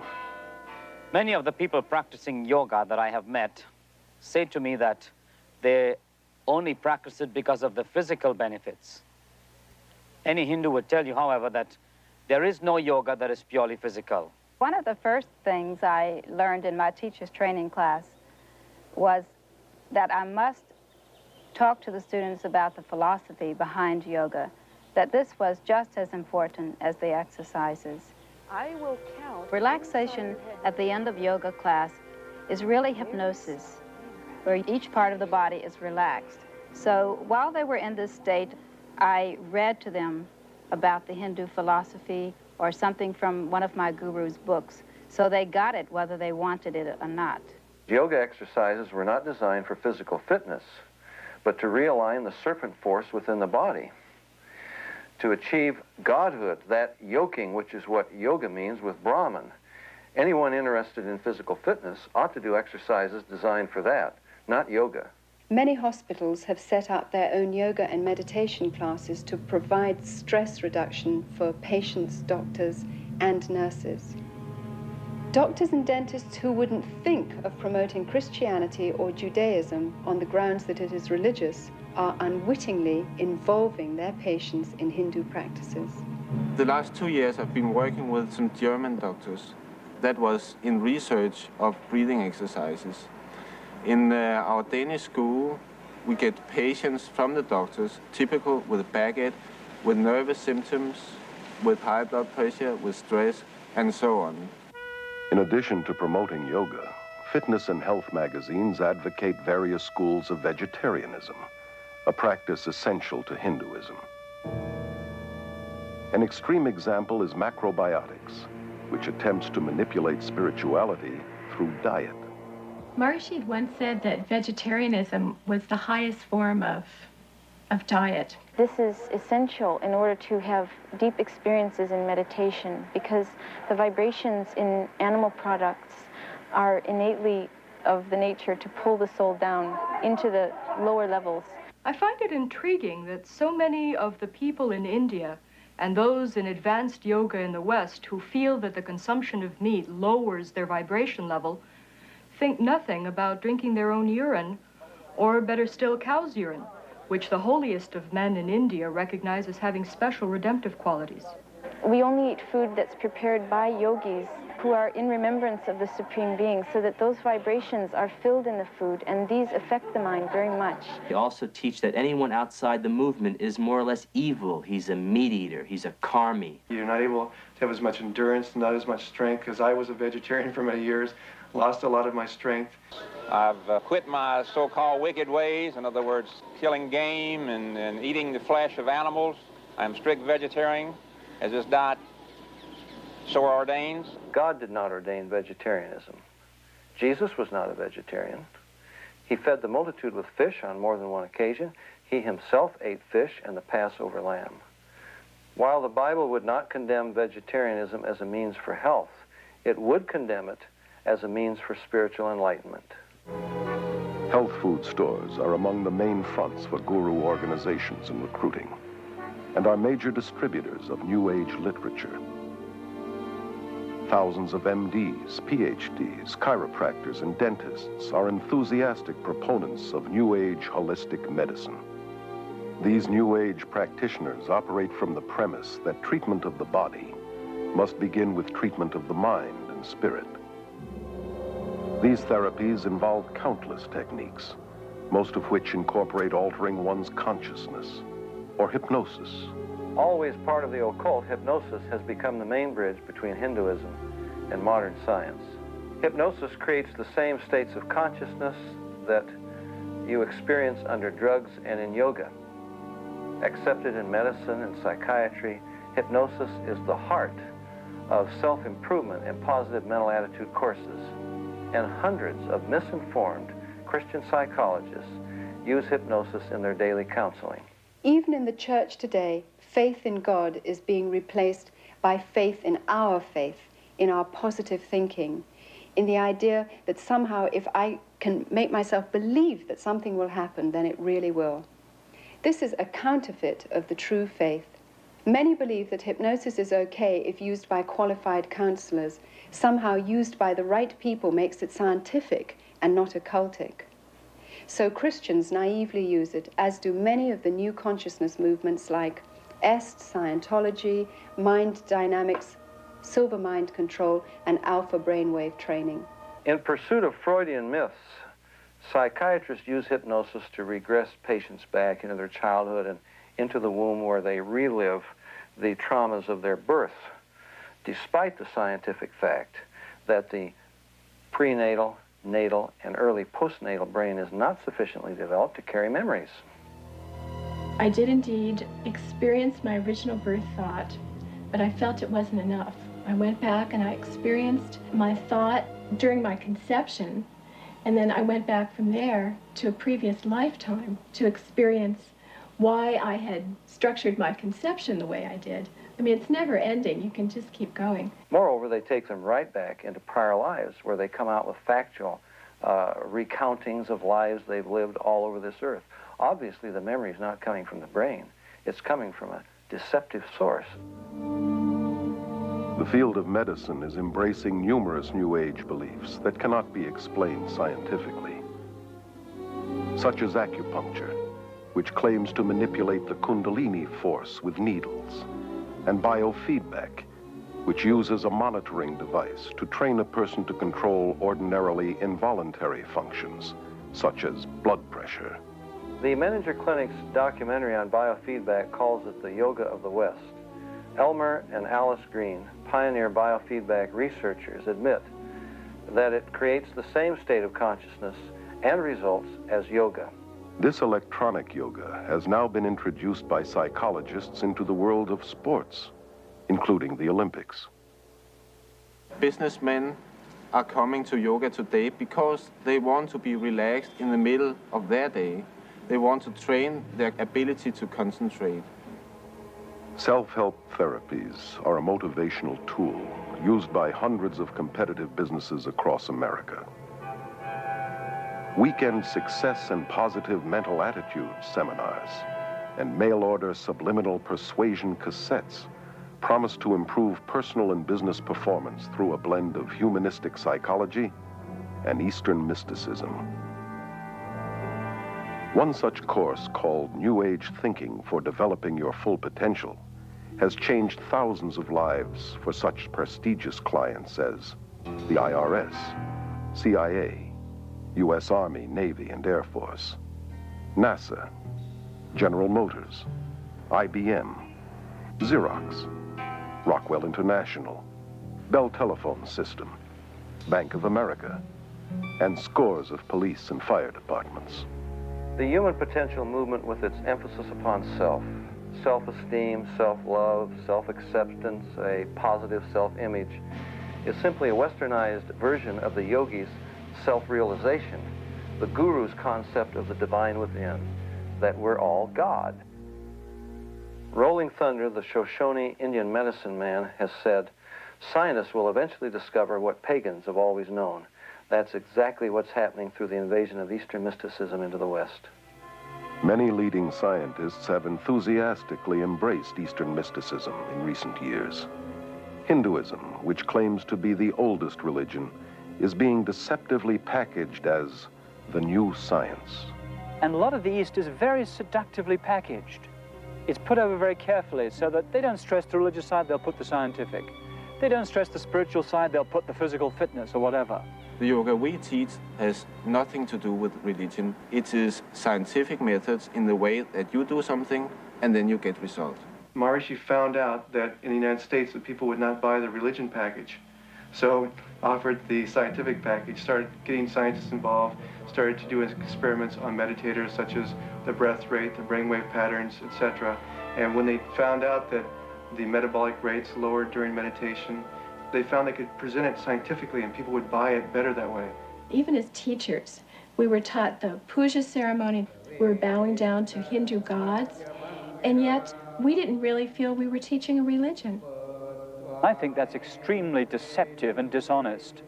Speaker 4: Many of the people practicing yoga that I have met say to me that they only practice it because of the physical benefits. Any Hindu would tell you, however, that there is no yoga that is purely physical.
Speaker 7: One of the first things I learned in my teacher's training class was that I must talk to the students about the philosophy behind yoga, that this was just as important as the exercises.
Speaker 5: I will count.
Speaker 7: Relaxation at the end of yoga class is really hypnosis, where each part of the body is relaxed. So while they were in this state, I read to them about the Hindu philosophy or something from one of my guru's books, so they got it whether they wanted it or not.
Speaker 2: Yoga exercises were not designed for physical fitness, but to realign the serpent force within the body, to achieve godhood, that yoking, which is what yoga means, with Brahman. Anyone interested in physical fitness ought to do exercises designed for that, not yoga.
Speaker 10: Many hospitals have set up their own yoga and meditation classes to provide stress reduction for patients, doctors, and nurses. Doctors and dentists who wouldn't think of promoting Christianity or Judaism on the grounds that it is religious are unwittingly involving their patients in Hindu practices.
Speaker 12: The last 2 years I've been working with some German doctors. That was in research of breathing exercises. In our Danish school, we get patients from the doctors, typical with backache, with nervous symptoms, with high blood pressure, with stress, and so on.
Speaker 1: In addition to promoting yoga, fitness and health magazines advocate various schools of vegetarianism, a practice essential to Hinduism. An extreme example is macrobiotics, which attempts to manipulate spirituality through diet.
Speaker 6: Maharishi once said that vegetarianism was the highest form of diet.
Speaker 8: This is essential in order to have deep experiences in meditation, because the vibrations in animal products are innately of the nature to pull the soul down into the lower levels.
Speaker 9: I find it intriguing that so many of the people in India and those in advanced yoga in the West who feel that the consumption of meat lowers their vibration level think nothing about drinking their own urine, or better still, cow's urine, which the holiest of men in India recognize as having special redemptive qualities.
Speaker 8: We only eat food that's prepared by yogis who are in remembrance of the Supreme Being, so that those vibrations are filled in the food, and these affect the mind very much.
Speaker 17: They also teach that anyone outside the movement is more or less evil. He's a meat eater, he's a karmi.
Speaker 3: You're not able to have as much endurance, not as much strength, because I was a vegetarian for many years, lost a lot of my strength.
Speaker 11: I've quit my so-called wicked ways, in other words, killing game and eating the flesh of animals. I'm a strict vegetarian, as this diet so ordains.
Speaker 2: God did not ordain vegetarianism. Jesus was not a vegetarian. He fed the multitude with fish on more than one occasion. He himself ate fish and the Passover lamb. While the Bible would not condemn vegetarianism as a means for health, it would condemn it as a means for spiritual enlightenment.
Speaker 1: Health food stores are among the main fronts for guru organizations in recruiting and are major distributors of New Age literature. Thousands of MDs, PhDs, chiropractors, and dentists are enthusiastic proponents of New Age holistic medicine. These New Age practitioners operate from the premise that treatment of the body must begin with treatment of the mind and spirit. These therapies involve countless techniques, most of which incorporate altering one's consciousness or hypnosis.
Speaker 2: Always part of the occult, hypnosis has become the main bridge between Hinduism and modern science. Hypnosis creates the same states of consciousness that you experience under drugs and in yoga. Accepted in medicine and psychiatry, hypnosis is the heart of self-improvement and positive mental attitude courses. And hundreds of misinformed Christian psychologists use hypnosis in their daily counseling.
Speaker 10: Even in the church today, faith in God is being replaced by faith in our faith, in our positive thinking, in the idea that somehow if I can make myself believe that something will happen, then it really will. This is a counterfeit of the true faith. Many believe that hypnosis is okay if used by qualified counselors. Somehow used by the right people makes it scientific and not occultic. So Christians naively use it, as do many of the new consciousness movements like EST, Scientology, mind dynamics, silver mind control, and alpha brainwave training.
Speaker 2: In pursuit of Freudian myths, psychiatrists use hypnosis to regress patients back into their childhood and into the womb where they relive the traumas of their birth, despite the scientific fact that the prenatal, natal, and early postnatal brain is not sufficiently developed to carry memories.
Speaker 6: I did indeed experience my original birth thought, but I felt it wasn't enough. I went back and I experienced my thought during my conception, and then I went back from there to a previous lifetime to experience why I had structured my conception the way I did. I mean, it's never ending. You can just keep going.
Speaker 2: Moreover, they take them right back into prior lives where they come out with factual recountings of lives they've lived all over this earth. Obviously, the memory is not coming from the brain. It's coming from a deceptive source.
Speaker 1: The field of medicine is embracing numerous New Age beliefs that cannot be explained scientifically, such as acupuncture, which claims to manipulate the Kundalini force with needles, and biofeedback, which uses a monitoring device to train a person to control ordinarily involuntary functions, such as blood pressure.
Speaker 2: The Menninger Clinic's documentary on biofeedback calls it the yoga of the West. Elmer and Alice Green, pioneer biofeedback researchers, admit that it creates the same state of consciousness and results as yoga.
Speaker 1: This electronic yoga has now been introduced by psychologists into the world of sports, including the Olympics.
Speaker 12: Businessmen are coming to yoga today because they want to be relaxed in the middle of their day. They want to train their ability to concentrate.
Speaker 1: Self-help therapies are a motivational tool used by hundreds of competitive businesses across America. Weekend success and positive mental attitude seminars and mail-order subliminal persuasion cassettes promise to improve personal and business performance through a blend of humanistic psychology and Eastern mysticism. One such course, called New Age Thinking for Developing Your Full Potential, has changed thousands of lives for such prestigious clients as the IRS, CIA, U.S. Army, Navy, and Air Force, NASA, General Motors, IBM, Xerox, Rockwell International, Bell Telephone System, Bank of America, and scores of police and fire departments.
Speaker 2: The human potential movement, with its emphasis upon self, self-esteem, self-love, self-acceptance, a positive self-image, is simply a westernized version of the yogi's self-realization, the guru's concept of the divine within, that we're all God. Rolling Thunder, the Shoshone Indian medicine man, has said, scientists will eventually discover what pagans have always known. That's exactly what's happening through the invasion of Eastern mysticism into the West.
Speaker 1: Many leading scientists have enthusiastically embraced Eastern mysticism in recent years. Hinduism, which claims to be the oldest religion, is being deceptively packaged as the new science.
Speaker 16: And a lot of the East is very seductively packaged. It's put over very carefully so that they don't stress the religious side, they'll put the scientific. They don't stress the spiritual side, they'll put the physical fitness or whatever.
Speaker 12: The yoga we teach has nothing to do with religion. It is scientific methods in the way that you do something and then you get results.
Speaker 3: Maharishi found out that in the United States that people would not buy the religion package. So offered the scientific package, started getting scientists involved, started to do experiments on meditators such as the breath rate, the brainwave patterns, etc. And when they found out that the metabolic rates lowered during meditation, they found they could present it scientifically and people would buy it better that way.
Speaker 6: Even as teachers, we were taught the puja ceremony. We were bowing down to Hindu gods, and yet we didn't really feel we were teaching a religion.
Speaker 16: I think that's extremely deceptive and dishonest,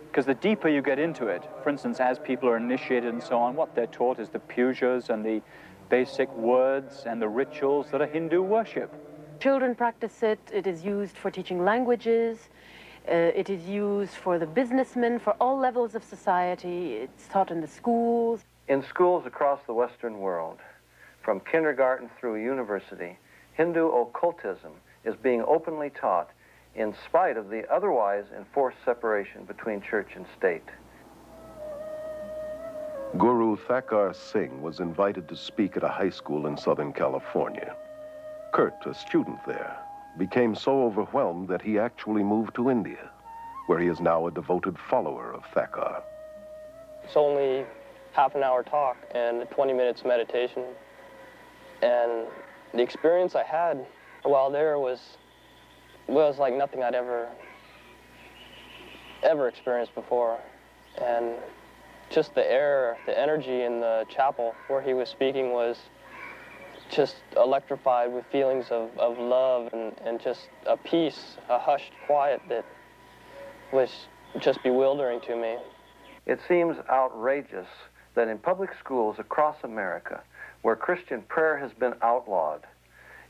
Speaker 16: because the deeper you get into it, for instance, as people are initiated and so on, what they're taught is the pujas and the basic words and the rituals that are Hindu worship.
Speaker 5: Children practice it. It is used for teaching languages. It is used for the businessmen, for all levels of society. It's taught in the schools.
Speaker 2: In schools across the Western world, from kindergarten through university, Hindu occultism is being openly taught in spite of the otherwise enforced separation between church and state.
Speaker 1: Guru Thakkar Singh was invited to speak at a high school in Southern California. Kurt, a student there, became so overwhelmed that he actually moved to India, where he is now a devoted follower of Thakkar.
Speaker 18: It's only half an hour talk and 20 minutes meditation. And the experience I had while there was like nothing I'd ever experienced before. And just the air, the energy in the chapel where he was speaking was just electrified with feelings of love and just a peace, a hushed quiet that was just bewildering to me.
Speaker 2: It seems outrageous that in public schools across America, where Christian prayer has been outlawed,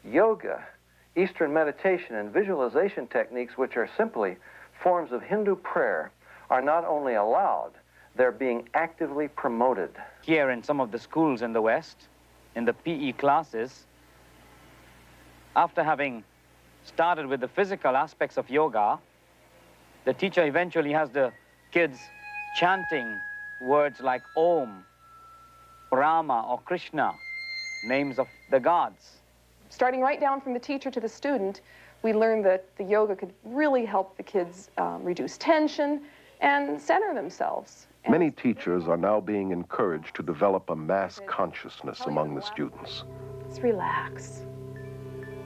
Speaker 2: yoga, Eastern meditation, and visualization techniques, which are simply forms of Hindu prayer, are not only allowed, they're being actively promoted.
Speaker 4: Here in some of the schools in the West, in the PE classes, after having started with the physical aspects of yoga, the teacher eventually has the kids chanting words like Om, Rama, or Krishna, names of the gods.
Speaker 14: Starting right down from the teacher to the student, we learned that the yoga could really help the kids reduce tension and center themselves.
Speaker 1: Many teachers are now being encouraged to develop a mass consciousness among the students.
Speaker 14: Let's relax.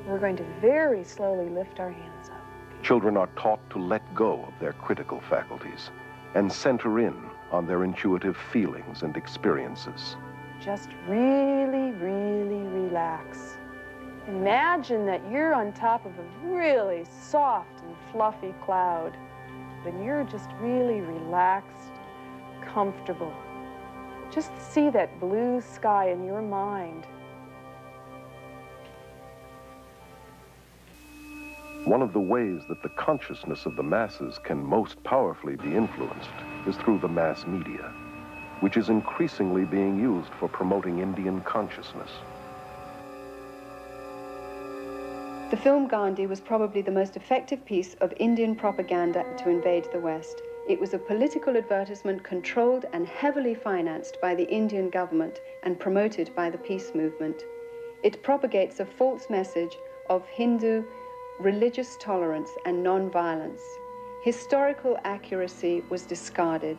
Speaker 14: We're going to very slowly lift our hands up.
Speaker 1: Children are taught to let go of their critical faculties and center in on their intuitive feelings and experiences.
Speaker 14: Just really, really relax. Imagine that you're on top of a really soft and fluffy cloud, and you're just really relaxed, comfortable. Just see that blue sky in your mind.
Speaker 1: One of the ways that the consciousness of the masses can most powerfully be influenced is through the mass media, which is increasingly being used for promoting Indian consciousness.
Speaker 10: The film Gandhi was probably the most effective piece of Indian propaganda to invade the West. It was a political advertisement controlled and heavily financed by the Indian government and promoted by the peace movement. It propagates a false message of Hindu religious tolerance and non-violence. Historical accuracy was discarded.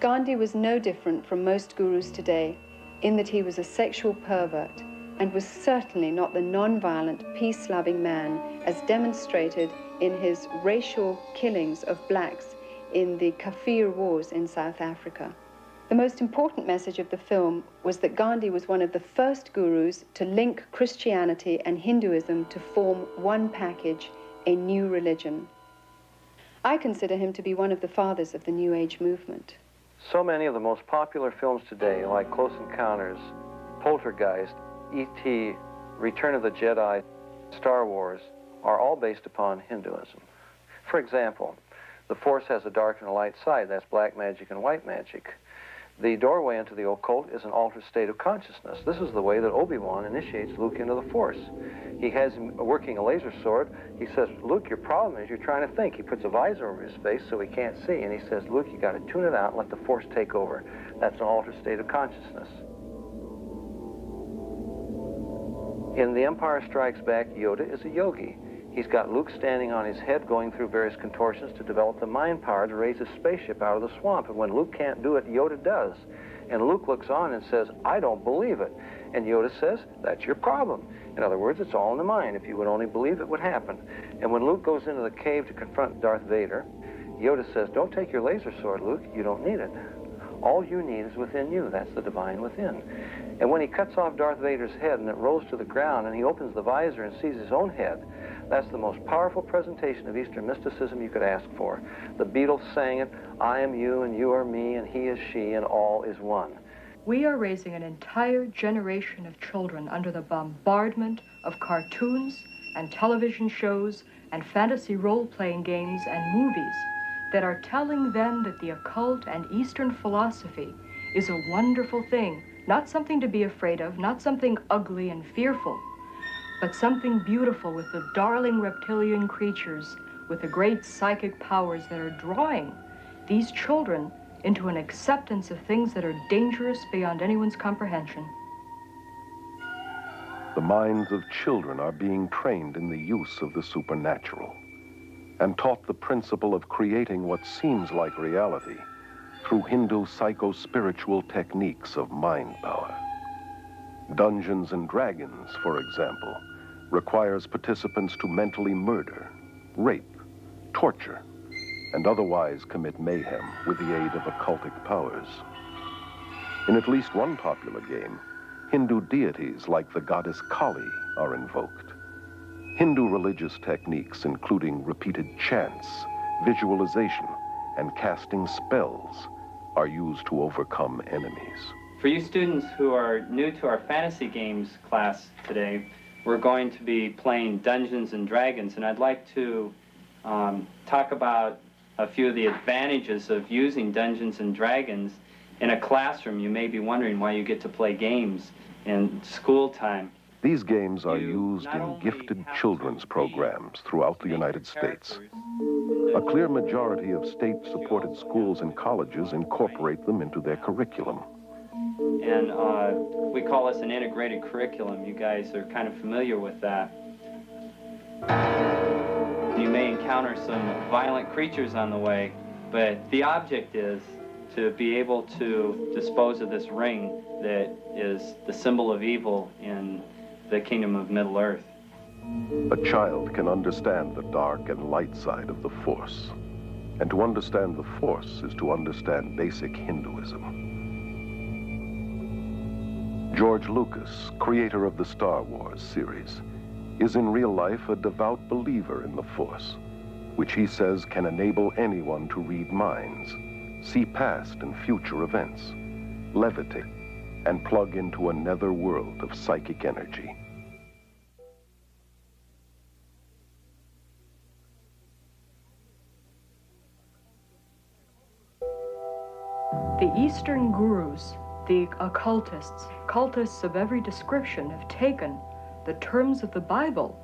Speaker 10: Gandhi was no different from most gurus today in that he was a sexual pervert and was certainly not the non-violent, peace-loving man as demonstrated in his racial killings of blacks in the Kafir Wars in South Africa. The most important message of the film was that Gandhi was one of the first gurus to link Christianity and Hinduism to form one package, a new religion. I consider him to be one of the fathers of the New Age movement.
Speaker 2: So many of the most popular films today, like Close Encounters, Poltergeist, E.T., Return of the Jedi, Star Wars, are all based upon Hinduism. For example, the Force has a dark and a light side. That's black magic and white magic. The doorway into the occult is an altered state of consciousness. This is the way that Obi-Wan initiates Luke into the Force. He has him working a laser sword. He says, Luke, your problem is you're trying to think. He puts a visor over his face so he can't see. And he says, Luke, you got to tune it out and let the Force take over. That's an altered state of consciousness. In The Empire Strikes Back, Yoda is a yogi. He's got Luke standing on his head going through various contortions to develop the mind power to raise a spaceship out of the swamp. And when Luke can't do it, Yoda does. And Luke looks on and says, I don't believe it. And Yoda says, that's your problem. In other words, it's all in the mind. If you would only believe it would happen. And when Luke goes into the cave to confront Darth Vader, Yoda says, don't take your laser sword, Luke. You don't need it. All you need is within you. That's the divine within. And when he cuts off Darth Vader's head and it rolls to the ground and he opens the visor and sees his own head, that's the most powerful presentation of Eastern mysticism you could ask for. The Beatles sang it, I am you and you are me and he is she and all is one.
Speaker 9: We are raising an entire generation of children under the bombardment of cartoons and television shows and fantasy role-playing games and movies that are telling them that the occult and Eastern philosophy is a wonderful thing, not something to be afraid of, not something ugly and fearful, but something beautiful with the darling reptilian creatures with the great psychic powers that are drawing these children into an acceptance of things that are dangerous beyond anyone's comprehension.
Speaker 1: The minds of children are being trained in the use of the supernatural and taught the principle of creating what seems like reality through Hindu psycho-spiritual techniques of mind power. Dungeons and Dragons, for example, requires participants to mentally murder, rape, torture, and otherwise commit mayhem with the aid of occultic powers. In at least one popular game, Hindu deities like the goddess Kali are invoked. Hindu religious techniques, including repeated chants, visualization, and casting spells, are used to overcome enemies.
Speaker 16: For you students who are new to our fantasy games class today, we're going to be playing Dungeons and Dragons, and I'd like to talk about a few of the advantages of using Dungeons and Dragons in a classroom. You may be wondering why you get to play games in school time.
Speaker 1: These games are used in gifted children's programs throughout the United States. A clear majority of state-supported schools and colleges incorporate them into their curriculum.
Speaker 16: And we call this an integrated curriculum. You guys are kind of familiar with that. You may encounter some violent creatures on the way, but the object is to be able to dispose of this ring that is the symbol of evil in the kingdom of Middle Earth.
Speaker 1: A child can understand the dark and light side of the Force. And to understand the Force is to understand basic Hinduism. George Lucas, creator of the Star Wars series, is in real life a devout believer in the Force, which he says can enable anyone to read minds, see past and future events, levitate, and plug into a nether world of psychic energy.
Speaker 9: The Eastern gurus, the occultists, cultists of every description, have taken the terms of the Bible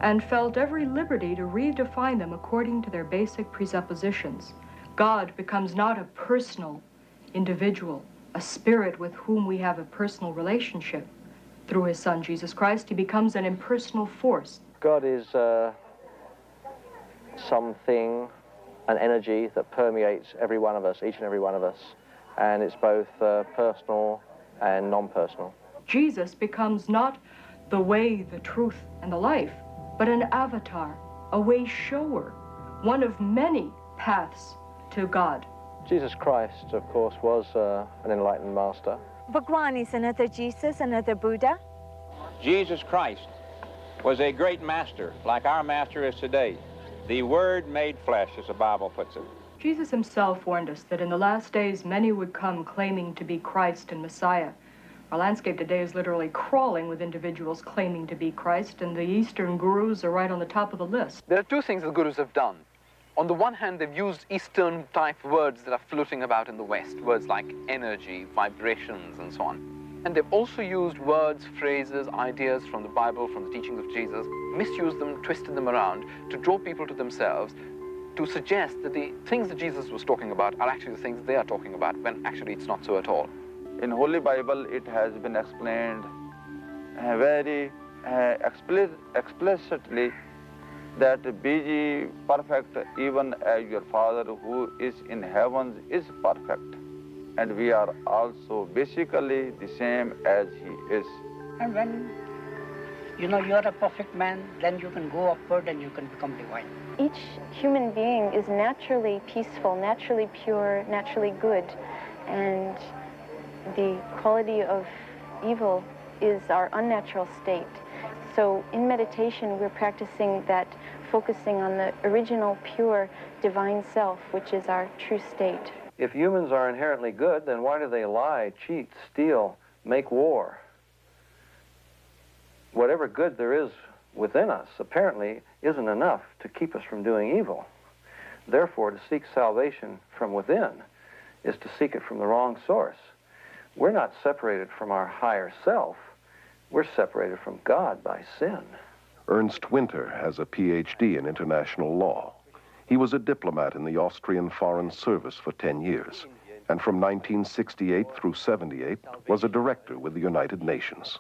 Speaker 9: and felt every liberty to redefine them according to their basic presuppositions. God becomes not a personal individual, a spirit with whom we have a personal relationship. Through his son, Jesus Christ, he becomes an impersonal force.
Speaker 2: God is something an energy that permeates every one of us, each and every one of us, and it's both personal and non-personal.
Speaker 9: Jesus becomes not the way, the truth, and the life, but an avatar, a way shower, one of many paths to God.
Speaker 2: Jesus Christ, of course, was an enlightened master.
Speaker 20: Bhagwan is another Jesus, another Buddha.
Speaker 11: Jesus Christ was a great master, like our master is today. The Word made flesh, as the Bible puts it.
Speaker 9: Jesus himself warned us that in the last days many would come claiming to be Christ and Messiah. Our landscape today is literally crawling with individuals claiming to be Christ, and the Eastern gurus are right on the top of the list.
Speaker 15: There are two things the gurus have done. On the one hand, they've used Eastern-type words that are floating about in the West, words like energy, vibrations, and so on. And they've also used words, phrases, ideas from the Bible, from the teachings of Jesus, misused them, twisted them around to draw people to themselves, to suggest that the things that Jesus was talking about are actually the things they are talking about, when actually it's not so at all.
Speaker 21: In Holy Bible, it has been explained very explicitly that be ye perfect even as your Father who is in heavens is perfect. And we are also basically the same as he is.
Speaker 23: And when you know you're a perfect man, then you can go upward and you can become divine.
Speaker 8: Each human being is naturally peaceful, naturally pure, naturally good, and the quality of evil is our unnatural state. So in meditation, we're practicing that, focusing on the original, pure, divine self, which is our true state.
Speaker 2: If humans are inherently good, then why do they lie, cheat, steal, make war? Whatever good there is within us apparently isn't enough to keep us from doing evil. Therefore, to seek salvation from within is to seek it from the wrong source. We're not separated from our higher self. We're separated from God by sin.
Speaker 1: Ernst Winter has a PhD in international law. He was a diplomat in the Austrian Foreign Service for 10 years, and from 1968 through 78 was a director with the United Nations.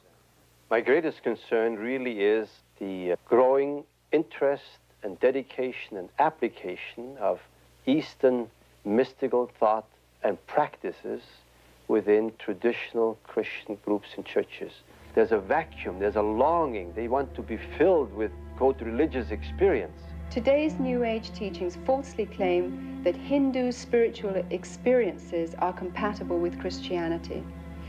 Speaker 24: My greatest concern really is the growing interest and dedication and application of Eastern mystical thought and practices within traditional Christian groups and churches. There's a vacuum, there's a longing. They want to be filled with, quote, religious experience.
Speaker 10: Today's New Age teachings falsely claim that Hindu spiritual experiences are compatible with Christianity.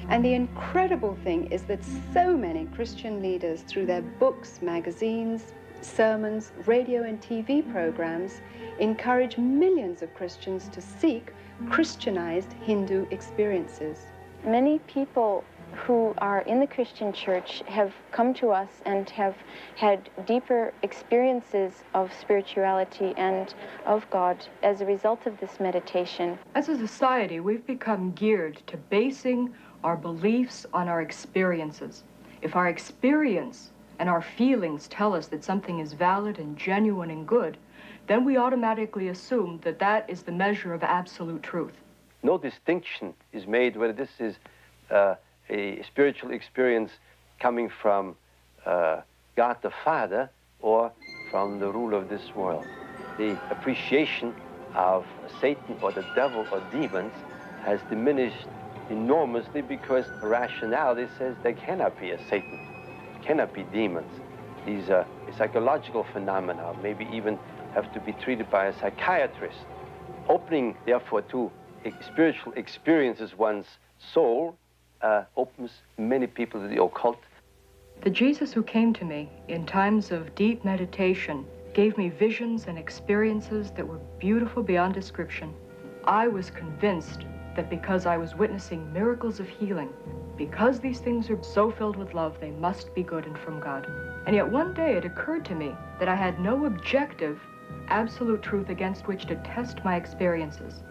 Speaker 10: And the incredible thing is that so many Christian leaders, through their books, magazines, sermons, radio and TV programs, encourage millions of Christians to seek Christianized Hindu experiences.
Speaker 8: Many people who are in the Christian church have come to us and have had deeper experiences of spirituality and of God as a result of this meditation.
Speaker 9: As a society, we've become geared to basing our beliefs on our experiences. If our experience and our feelings tell us that something is valid and genuine and good, then we automatically assume that that is the measure of absolute truth.
Speaker 24: No distinction is made whether this is a spiritual experience coming from God the Father or from the ruler of this world. The appreciation of Satan or the devil or demons has diminished enormously because rationality says there cannot be a Satan, cannot be demons. These are psychological phenomena, maybe even have to be treated by a psychiatrist. Opening, therefore, to spiritual experiences one's soul opens many people to the occult.
Speaker 9: The Jesus who came to me in times of deep meditation gave me visions and experiences that were beautiful beyond description. I was convinced that because I was witnessing miracles of healing, because these things are so filled with love, they must be good and from God. And yet one day it occurred to me that I had no objective, absolute truth against which to test my experiences,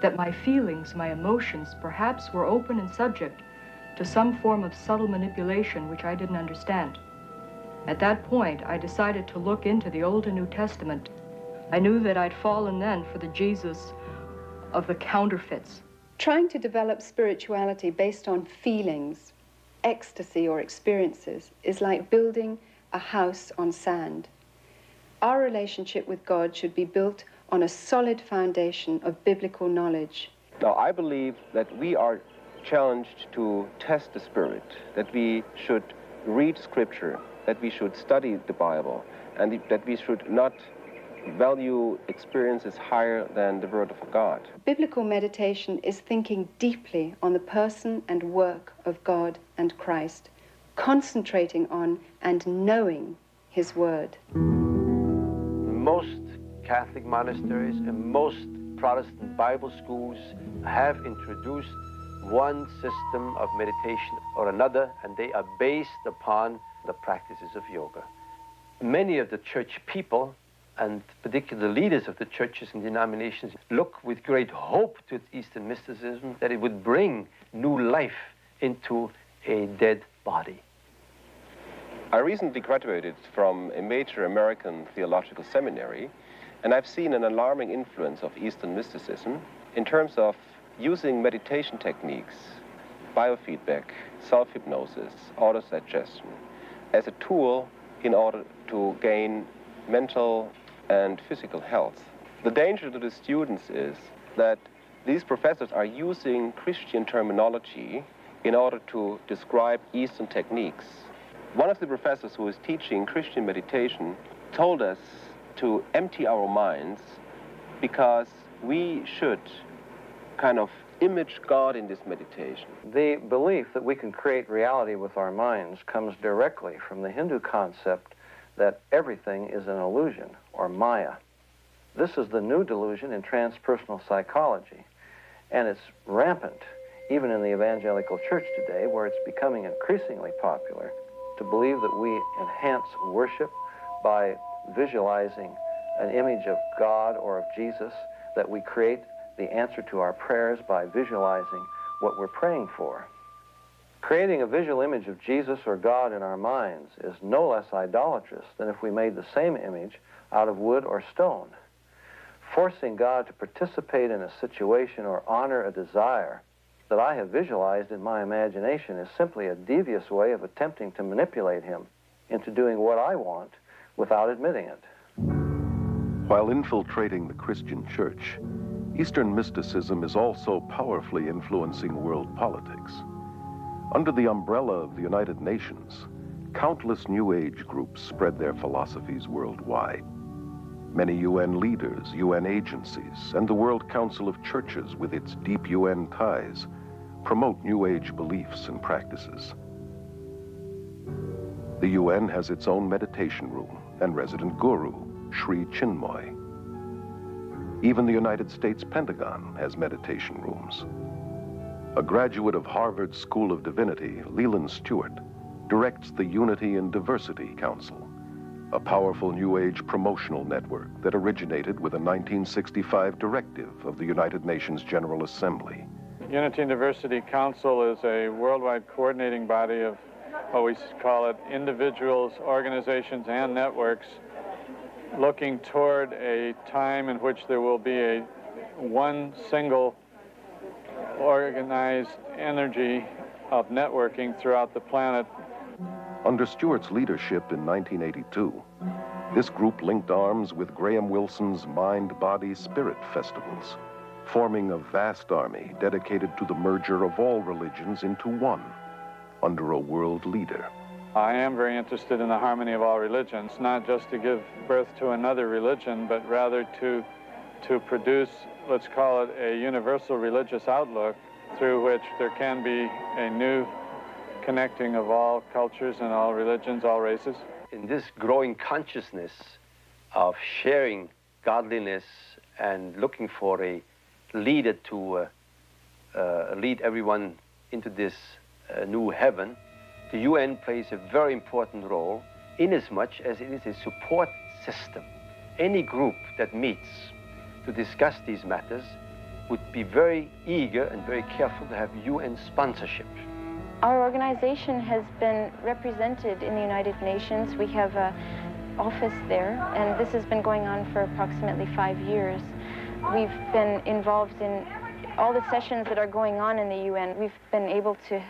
Speaker 9: that my feelings, my emotions, perhaps were open and subject to some form of subtle manipulation which I didn't understand. At that point, I decided to look into the Old and New Testament. I knew that I'd fallen then for the Jesus of the counterfeits.
Speaker 10: Trying to develop spirituality based on feelings, ecstasy or experiences is like building a house on sand. Our relationship with God should be built on a solid foundation of biblical knowledge.
Speaker 7: Now, I believe that we are challenged to test the Spirit, that we should read Scripture, that we should study the Bible, and that we should not value experiences higher than the Word of God.
Speaker 10: Biblical meditation is thinking deeply on the person and work of God and Christ, concentrating on and knowing His Word.
Speaker 24: Most Catholic monasteries and most Protestant Bible schools have introduced one system of meditation or another, and they are based upon the practices of yoga. Many of the church people, and particularly leaders of the churches and denominations, look with great hope to Eastern mysticism that it would bring new life into a dead body.
Speaker 7: I recently graduated from a major American theological seminary, and I've seen an alarming influence of Eastern mysticism in terms of using meditation techniques, biofeedback, self-hypnosis, autosuggestion, as a tool in order to gain mental and physical health. The danger to the students is that these professors are using Christian terminology in order to describe Eastern techniques. One of the professors who is teaching Christian meditation told us to empty our minds because we should kind of image God in this meditation.
Speaker 2: The belief that we can create reality with our minds comes directly from the Hindu concept that everything is an illusion, or Maya. This is the new delusion in transpersonal psychology, and it's rampant even in the evangelical church today, where it's becoming increasingly popular to believe that we enhance worship by visualizing an image of God or of Jesus, that we create the answer to our prayers by visualizing what we're praying for. Creating a visual image of Jesus or God in our minds is no less idolatrous than if we made the same image out of wood or stone. Forcing God to participate in a situation or honor a desire that I have visualized in my imagination is simply a devious way of attempting to manipulate Him into doing what I want without admitting it.
Speaker 1: While infiltrating the Christian church, Eastern mysticism is also powerfully influencing world politics. Under the umbrella of the United Nations, countless New Age groups spread their philosophies worldwide. Many UN leaders, UN agencies, and the World Council of Churches with its deep UN ties promote New Age beliefs and practices. The UN has its own meditation room and resident guru, Sri Chinmoy. Even the United States Pentagon has meditation rooms. A graduate of Harvard School of Divinity, Leland Stewart, directs the Unity and Diversity Council, a powerful New Age promotional network that originated with a 1965 directive of the United Nations General Assembly.
Speaker 13: Unity and Diversity Council is a worldwide coordinating body of what we call it individuals, organizations, and networks looking toward a time in which there will be one single organized energy of networking throughout the planet.
Speaker 1: Under Stewart's leadership in 1982, this group linked arms with Graham Wilson's Mind, Body, Spirit festivals, forming a vast army dedicated to the merger of all religions into one, under a world leader.
Speaker 13: I am very interested in the harmony of all religions, not just to give birth to another religion, but rather to produce, let's call it, a universal religious outlook through which there can be a new connecting of all cultures and all religions, all races.
Speaker 24: In this growing consciousness of sharing godliness and looking for a leader to lead everyone into this new heaven, the UN plays a very important role inasmuch as it is a support system. Any group that meets to discuss these matters would be very eager and very careful to have UN sponsorship.
Speaker 8: Our organization has been represented in the United Nations. We have an office there, and this has been going on for approximately 5 years. We've been involved in all the sessions that are going on in the UN. We've been able to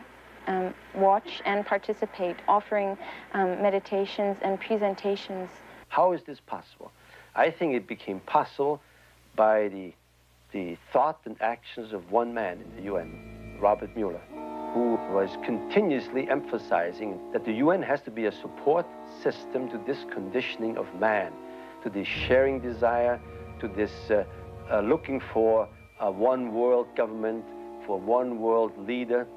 Speaker 8: watch and participate, offering meditations and presentations.
Speaker 24: How is this possible? I think it became possible by the thought and actions of one man in the UN, Robert Mueller, who was continuously emphasizing that the UN has to be a support system to this conditioning of man, to this sharing desire, to this looking for a one world government, for one world leader,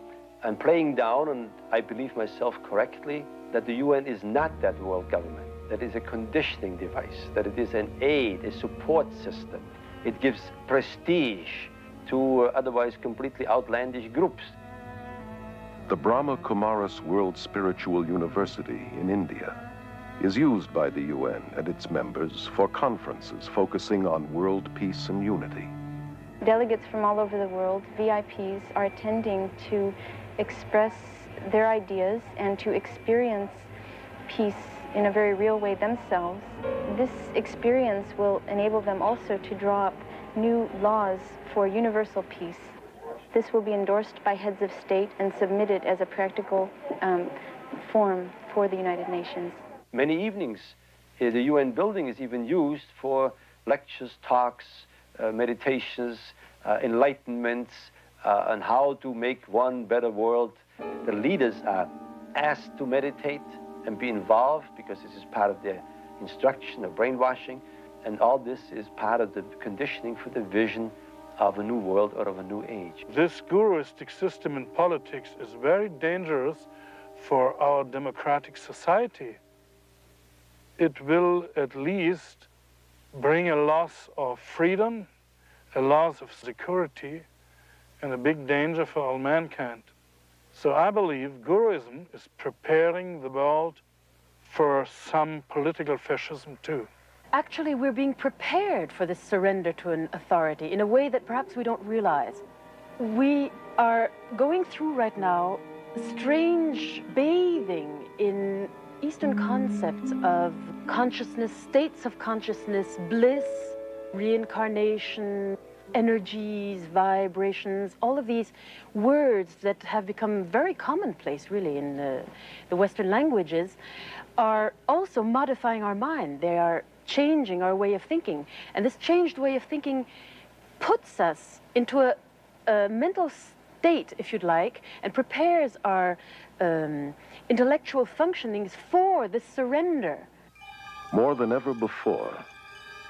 Speaker 24: and playing down, and I believe myself correctly, that the UN is not that world government, that is a conditioning device, that it is an aid, a support system. It gives prestige to otherwise completely outlandish groups.
Speaker 1: The Brahma Kumaris World Spiritual University in India is used by the UN and its members for conferences focusing on world peace and unity.
Speaker 8: Delegates from all over the world, VIPs, are attending to express their ideas and to experience peace in a very real way themselves. This experience will enable them also to draw up new laws for universal peace. This will be endorsed by heads of state and submitted as a practical form for the United Nations.
Speaker 24: Many evenings, the UN building is even used for lectures, talks, meditations, enlightenments on how to make one better world. The leaders are asked to meditate and be involved because this is part of their instruction of brainwashing, and all this is part of the conditioning for the vision of a new world or of a new age.
Speaker 12: This guruistic system in politics is very dangerous for our democratic society. It will at least bring a loss of freedom, a loss of security, and a big danger for all mankind. So I believe Guruism is preparing the world for some political fascism too.
Speaker 5: Actually, we're being prepared for this surrender to an authority in a way that perhaps we don't realize. We are going through right now strange bathing in Eastern concepts of consciousness, states of consciousness, bliss, reincarnation, energies, vibrations, all of these words that have become very commonplace, really, in the Western languages, are also modifying our mind. They are changing our way of thinking. And this changed way of thinking puts us into a mental state, if you'd like, and prepares our intellectual functionings for this surrender.
Speaker 1: More than ever before,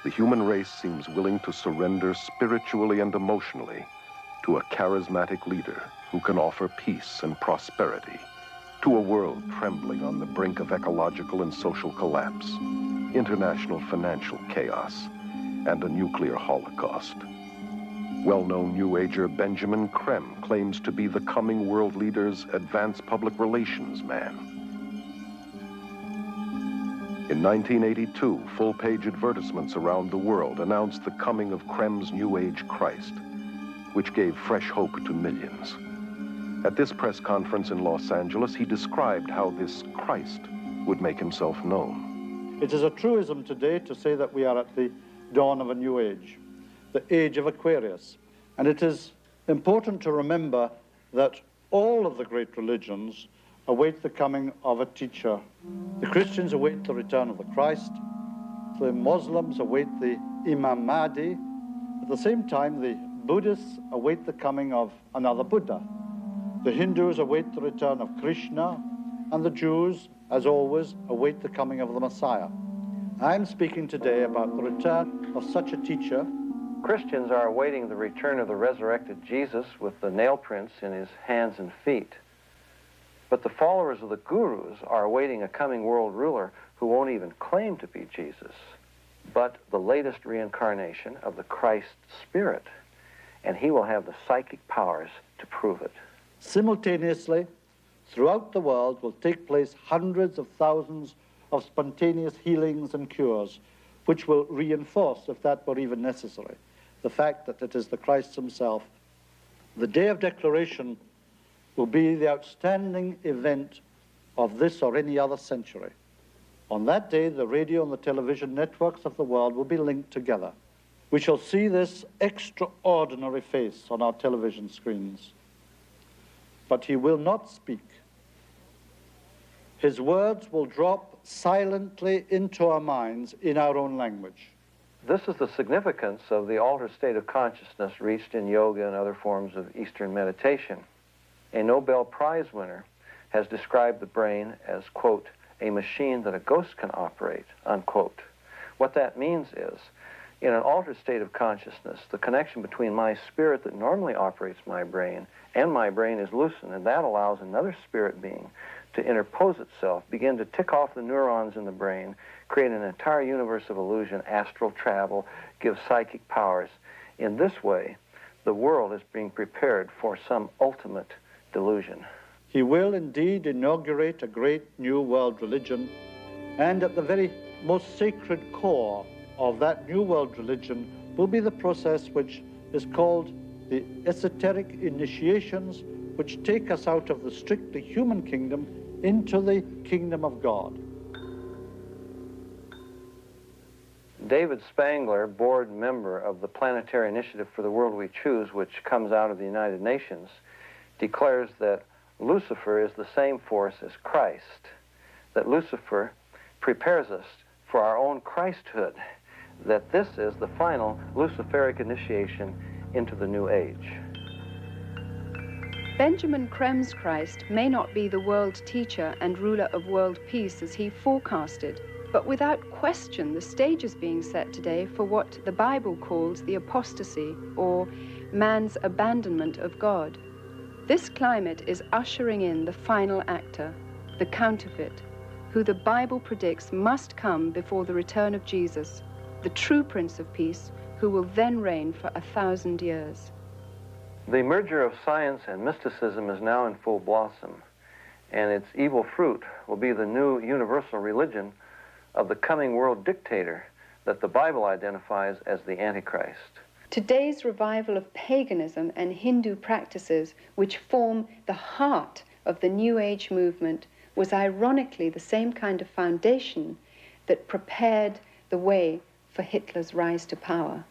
Speaker 1: the human race seems willing to surrender spiritually and emotionally to a charismatic leader who can offer peace and prosperity to a world trembling on the brink of ecological and social collapse, international financial chaos, and a nuclear holocaust. Well-known New Ager Benjamin Creme claims to be the coming world leader's advanced public relations man. In 1982, full-page advertisements around the world announced the coming of Creme's New Age Christ, which gave fresh hope to millions. At this press conference in Los Angeles, he described how this Christ would make himself known.
Speaker 17: It is a truism today to say that we are at the dawn of a new age, the age of Aquarius. And it is important to remember that all of the great religions await the coming of a teacher. The Christians await the return of the Christ. The Muslims await the Imam Mahdi. At the same time, the Buddhists await the coming of another Buddha. The Hindus await the return of Krishna, and the Jews, as always, await the coming of the Messiah. I'm speaking today about the return of such a teacher.
Speaker 2: Christians are awaiting the return of the resurrected Jesus with the nail prints in his hands and feet. But the followers of the gurus are awaiting a coming world ruler who won't even claim to be Jesus, but the latest reincarnation of the Christ Spirit, and he will have the psychic powers to prove it.
Speaker 17: Simultaneously, throughout the world will take place hundreds of thousands of spontaneous healings and cures, which will reinforce, if that were even necessary, the fact that it is the Christ himself. The day of declaration will be the outstanding event of this or any other century. On that day, the radio and the television networks of the world will be linked together. We shall see this extraordinary face on our television screens. But he will not speak. His words will drop silently into our minds in our own language.
Speaker 2: This is the significance of the altered state of consciousness reached in yoga and other forms of Eastern meditation. A Nobel Prize winner has described the brain as, quote, a machine that a ghost can operate, unquote. What that means is, in an altered state of consciousness, the connection between my spirit that normally operates my brain and my brain is loosened, and that allows another spirit being to interpose itself, begin to tick off the neurons in the brain, create an entire universe of illusion, astral travel, give psychic powers. In this way, the world is being prepared for some ultimate delusion.
Speaker 17: He will indeed inaugurate a great new world religion, and at the very most sacred core of that new world religion will be the process which is called the esoteric initiations, which take us out of the strictly human kingdom into the kingdom of God.
Speaker 2: David Spangler, board member of the Planetary Initiative for the World We Choose, which comes out of the United Nations, declares that Lucifer is the same force as Christ, that Lucifer prepares us for our own Christhood, that this is the final Luciferic initiation into the New Age.
Speaker 10: Benjamin Krem's Christ may not be the world teacher and ruler of world peace as he forecasted, but without question the stage is being set today for what the Bible calls the apostasy, or man's abandonment of God. This climate is ushering in the final actor, the counterfeit, who the Bible predicts must come before the return of Jesus, the true Prince of Peace, who will then reign for 1,000 years.
Speaker 2: The merger of science and mysticism is now in full blossom, and its evil fruit will be the new universal religion of the coming world dictator that the Bible identifies as the Antichrist.
Speaker 10: Today's revival of paganism and Hindu practices, which form the heart of the New Age movement, was ironically the same kind of foundation that prepared the way for Hitler's rise to power.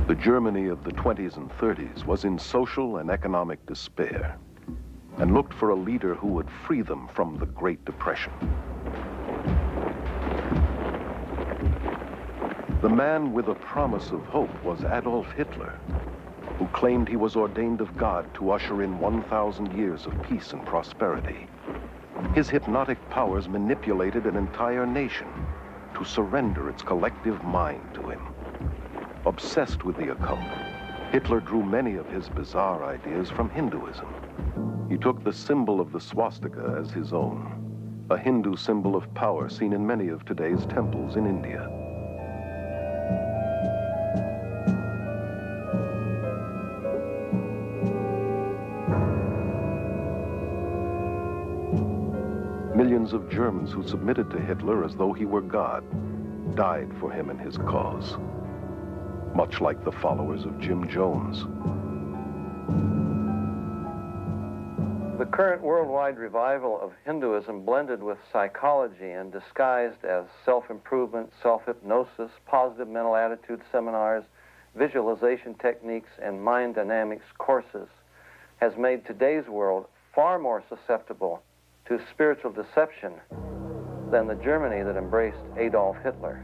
Speaker 1: The Germany of the 20s and 30s was in social and economic despair and looked for a leader who would free them from the Great Depression. The man with a promise of hope was Adolf Hitler, who claimed he was ordained of God to usher in 1,000 years of peace and prosperity. His hypnotic powers manipulated an entire nation to surrender its collective mind to him. Obsessed with the occult, Hitler drew many of his bizarre ideas from Hinduism. He took the symbol of the swastika as his own, a Hindu symbol of power seen in many of today's temples in India. Millions of Germans who submitted to Hitler as though he were God died for him and his cause, much like the followers of Jim Jones.
Speaker 2: The current worldwide revival of Hinduism blended with psychology and disguised as self-improvement, self-hypnosis, positive mental attitude seminars, visualization techniques, and mind dynamics courses has made today's world far more susceptible to spiritual deception than the Germany that embraced Adolf Hitler.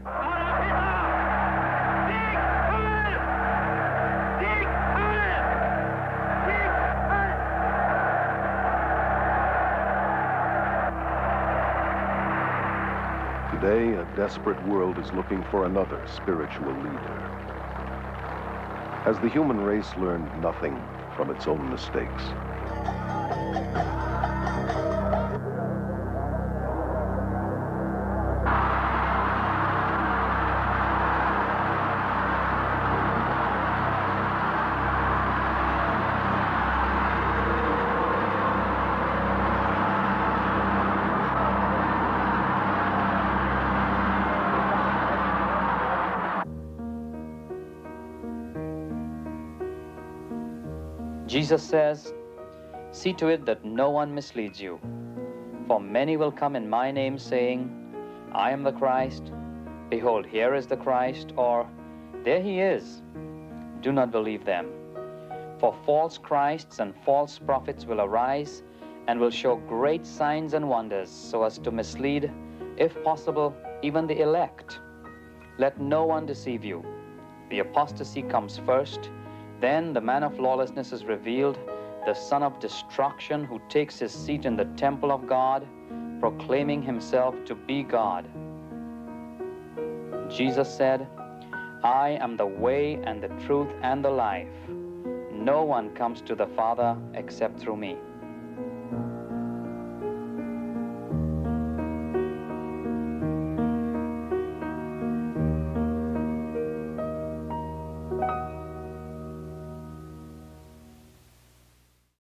Speaker 1: Today, a desperate world is looking for another spiritual leader. Has the human race learned nothing from its own mistakes?
Speaker 4: Jesus says, "See to it that no one misleads you. For many will come in my name, saying, I am the Christ. Behold, here is the Christ, or there he is. Do not believe them. For false Christs and false prophets will arise and will show great signs and wonders, so as to mislead, if possible, even the elect. Let no one deceive you. The apostasy comes first, then the man of lawlessness is revealed, the son of destruction who takes his seat in the temple of God, proclaiming himself to be God. Jesus said, I am the way and the truth and the life. No one comes to the Father except through me.